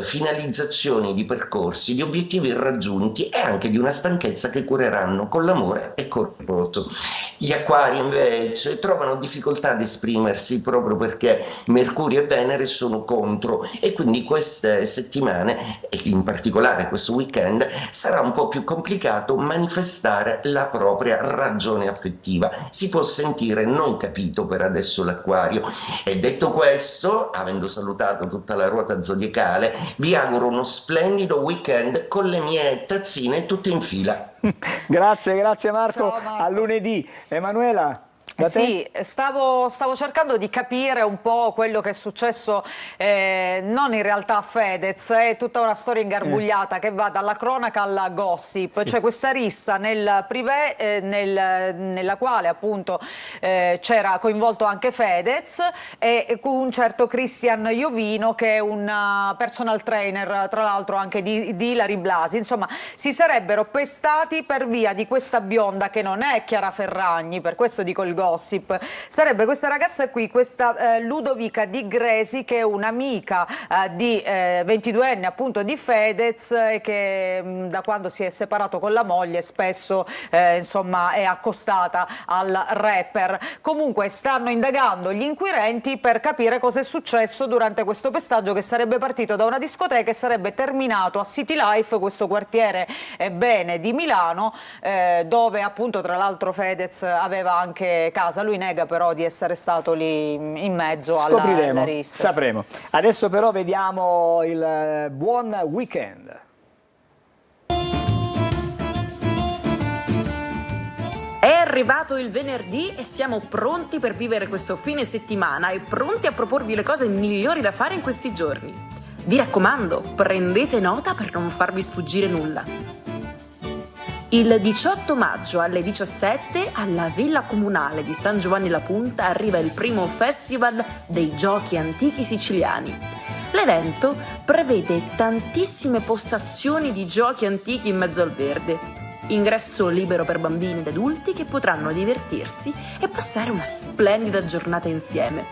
finalizzazioni di percorsi, di obiettivi irraggiunti e anche di una stanchezza che cureranno con l'amore e col riposo. Gli Acquari invece trovano difficoltà ad esprimersi proprio perché Mercurio e Venere sono contro e quindi queste settimane e in particolare questo weekend sarà un po' più complicato manifestare la propria ragione affettiva. Si può sentire non capito per adesso l'Acquario. E detto questo, avendo salutato tutta la ruota zodiacale, vi auguro uno splendido weekend con le mie tazzine tutte in fila. Grazie Marco. Ciao, Marco. A lunedì. Emanuela. Da te? Sì, stavo cercando di capire un po' quello che è successo, non in realtà a Fedez, è tutta una storia ingarbugliata che va dalla cronaca alla gossip, Sì. c'è questa rissa nel privé nella quale appunto c'era coinvolto anche Fedez e un certo Christian Iovino che è un personal trainer, tra l'altro anche di Ilary Blasi, insomma si sarebbero pestati per via di questa bionda che non è Chiara Ferragni, per questo dico il gossip, sarebbe questa ragazza qui, questa Ludovica Di Gresi, che è un'amica di 22enne appunto di Fedez e che da quando si è separato con la moglie spesso insomma è accostata al rapper. Comunque stanno indagando gli inquirenti per capire cosa è successo durante questo pestaggio che sarebbe partito da una discoteca e sarebbe terminato a City Life, questo quartiere bene di Milano, dove appunto tra l'altro Fedez aveva anche casa, lui nega però di essere stato lì in mezzo alla rissa. Sapremo. Adesso però vediamo il buon weekend. È arrivato il venerdì e siamo pronti per vivere questo fine settimana e pronti a proporvi le cose migliori da fare in questi giorni. Vi raccomando, prendete nota per non farvi sfuggire nulla. Il 18 maggio alle 17 alla Villa Comunale di San Giovanni La Punta arriva il primo Festival dei Giochi Antichi Siciliani. L'evento prevede tantissime postazioni di giochi antichi in mezzo al verde. Ingresso libero per bambini ed adulti che potranno divertirsi e passare una splendida giornata insieme.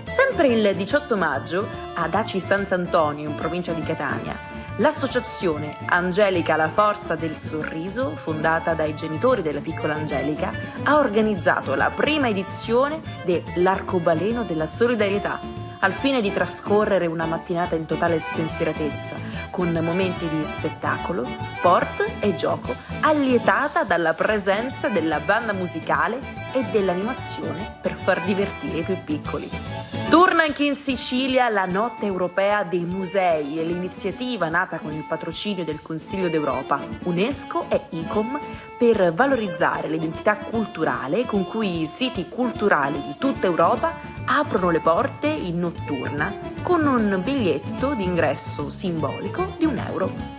Sempre il 18 maggio, ad Aci Sant'Antonio, in provincia di Catania, l'associazione Angelica La Forza del Sorriso, fondata dai genitori della piccola Angelica, ha organizzato la prima edizione dell'Arcobaleno della Solidarietà, al fine di trascorrere una mattinata in totale spensieratezza, con momenti di spettacolo, sport e gioco, allietata dalla presenza della banda musicale e dell'animazione per far divertire i più piccoli. Torna anche in Sicilia la Notte Europea dei Musei e l'iniziativa nata con il patrocinio del Consiglio d'Europa, UNESCO e ICOM per valorizzare l'identità culturale con cui i siti culturali di tutta Europa aprono le porte in notturna con un biglietto d'ingresso simbolico di €1.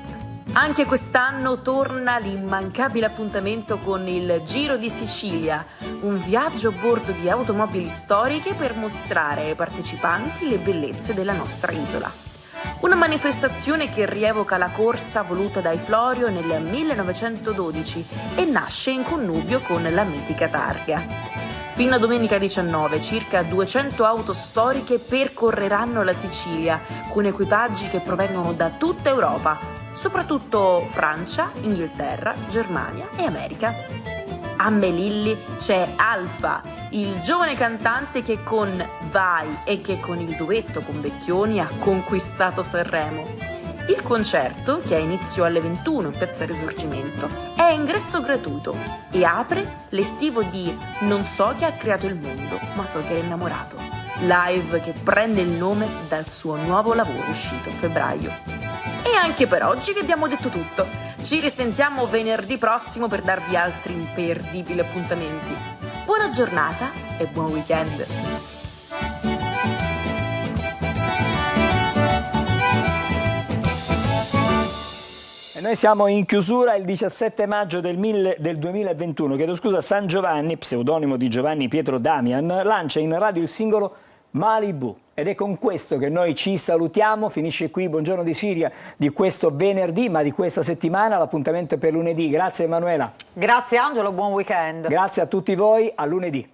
Anche quest'anno torna l'immancabile appuntamento con il Giro di Sicilia, un viaggio a bordo di automobili storiche per mostrare ai partecipanti le bellezze della nostra isola. Una manifestazione che rievoca la corsa voluta dai Florio nel 1912 e nasce in connubio con la mitica targa. Fino a domenica 19, circa 200 auto storiche percorreranno la Sicilia con equipaggi che provengono da tutta Europa, soprattutto Francia, Inghilterra, Germania e America. A Melilli c'è Alfa, il giovane cantante che con Vai e che con il duetto con Vecchioni ha conquistato Sanremo. Il concerto, che ha inizio alle 21 in Piazza Risorgimento, è a ingresso gratuito e apre l'estivo di Non so chi ha creato il mondo, ma so chi è innamorato. Live che prende il nome dal suo nuovo lavoro uscito a febbraio. E anche per oggi vi abbiamo detto tutto. Ci risentiamo venerdì prossimo per darvi altri imperdibili appuntamenti. Buona giornata e buon weekend! E noi siamo in chiusura il 17 maggio del 2021, chiedo scusa, San Giovanni, pseudonimo di Giovanni Pietro Damian, lancia in radio il singolo Malibu. Ed è con questo che noi ci salutiamo, finisce qui Buongiorno di Siria di questo venerdì, ma di questa settimana, l'appuntamento è per lunedì. Grazie Emanuela. Grazie Angelo, buon weekend. Grazie a tutti voi, a lunedì.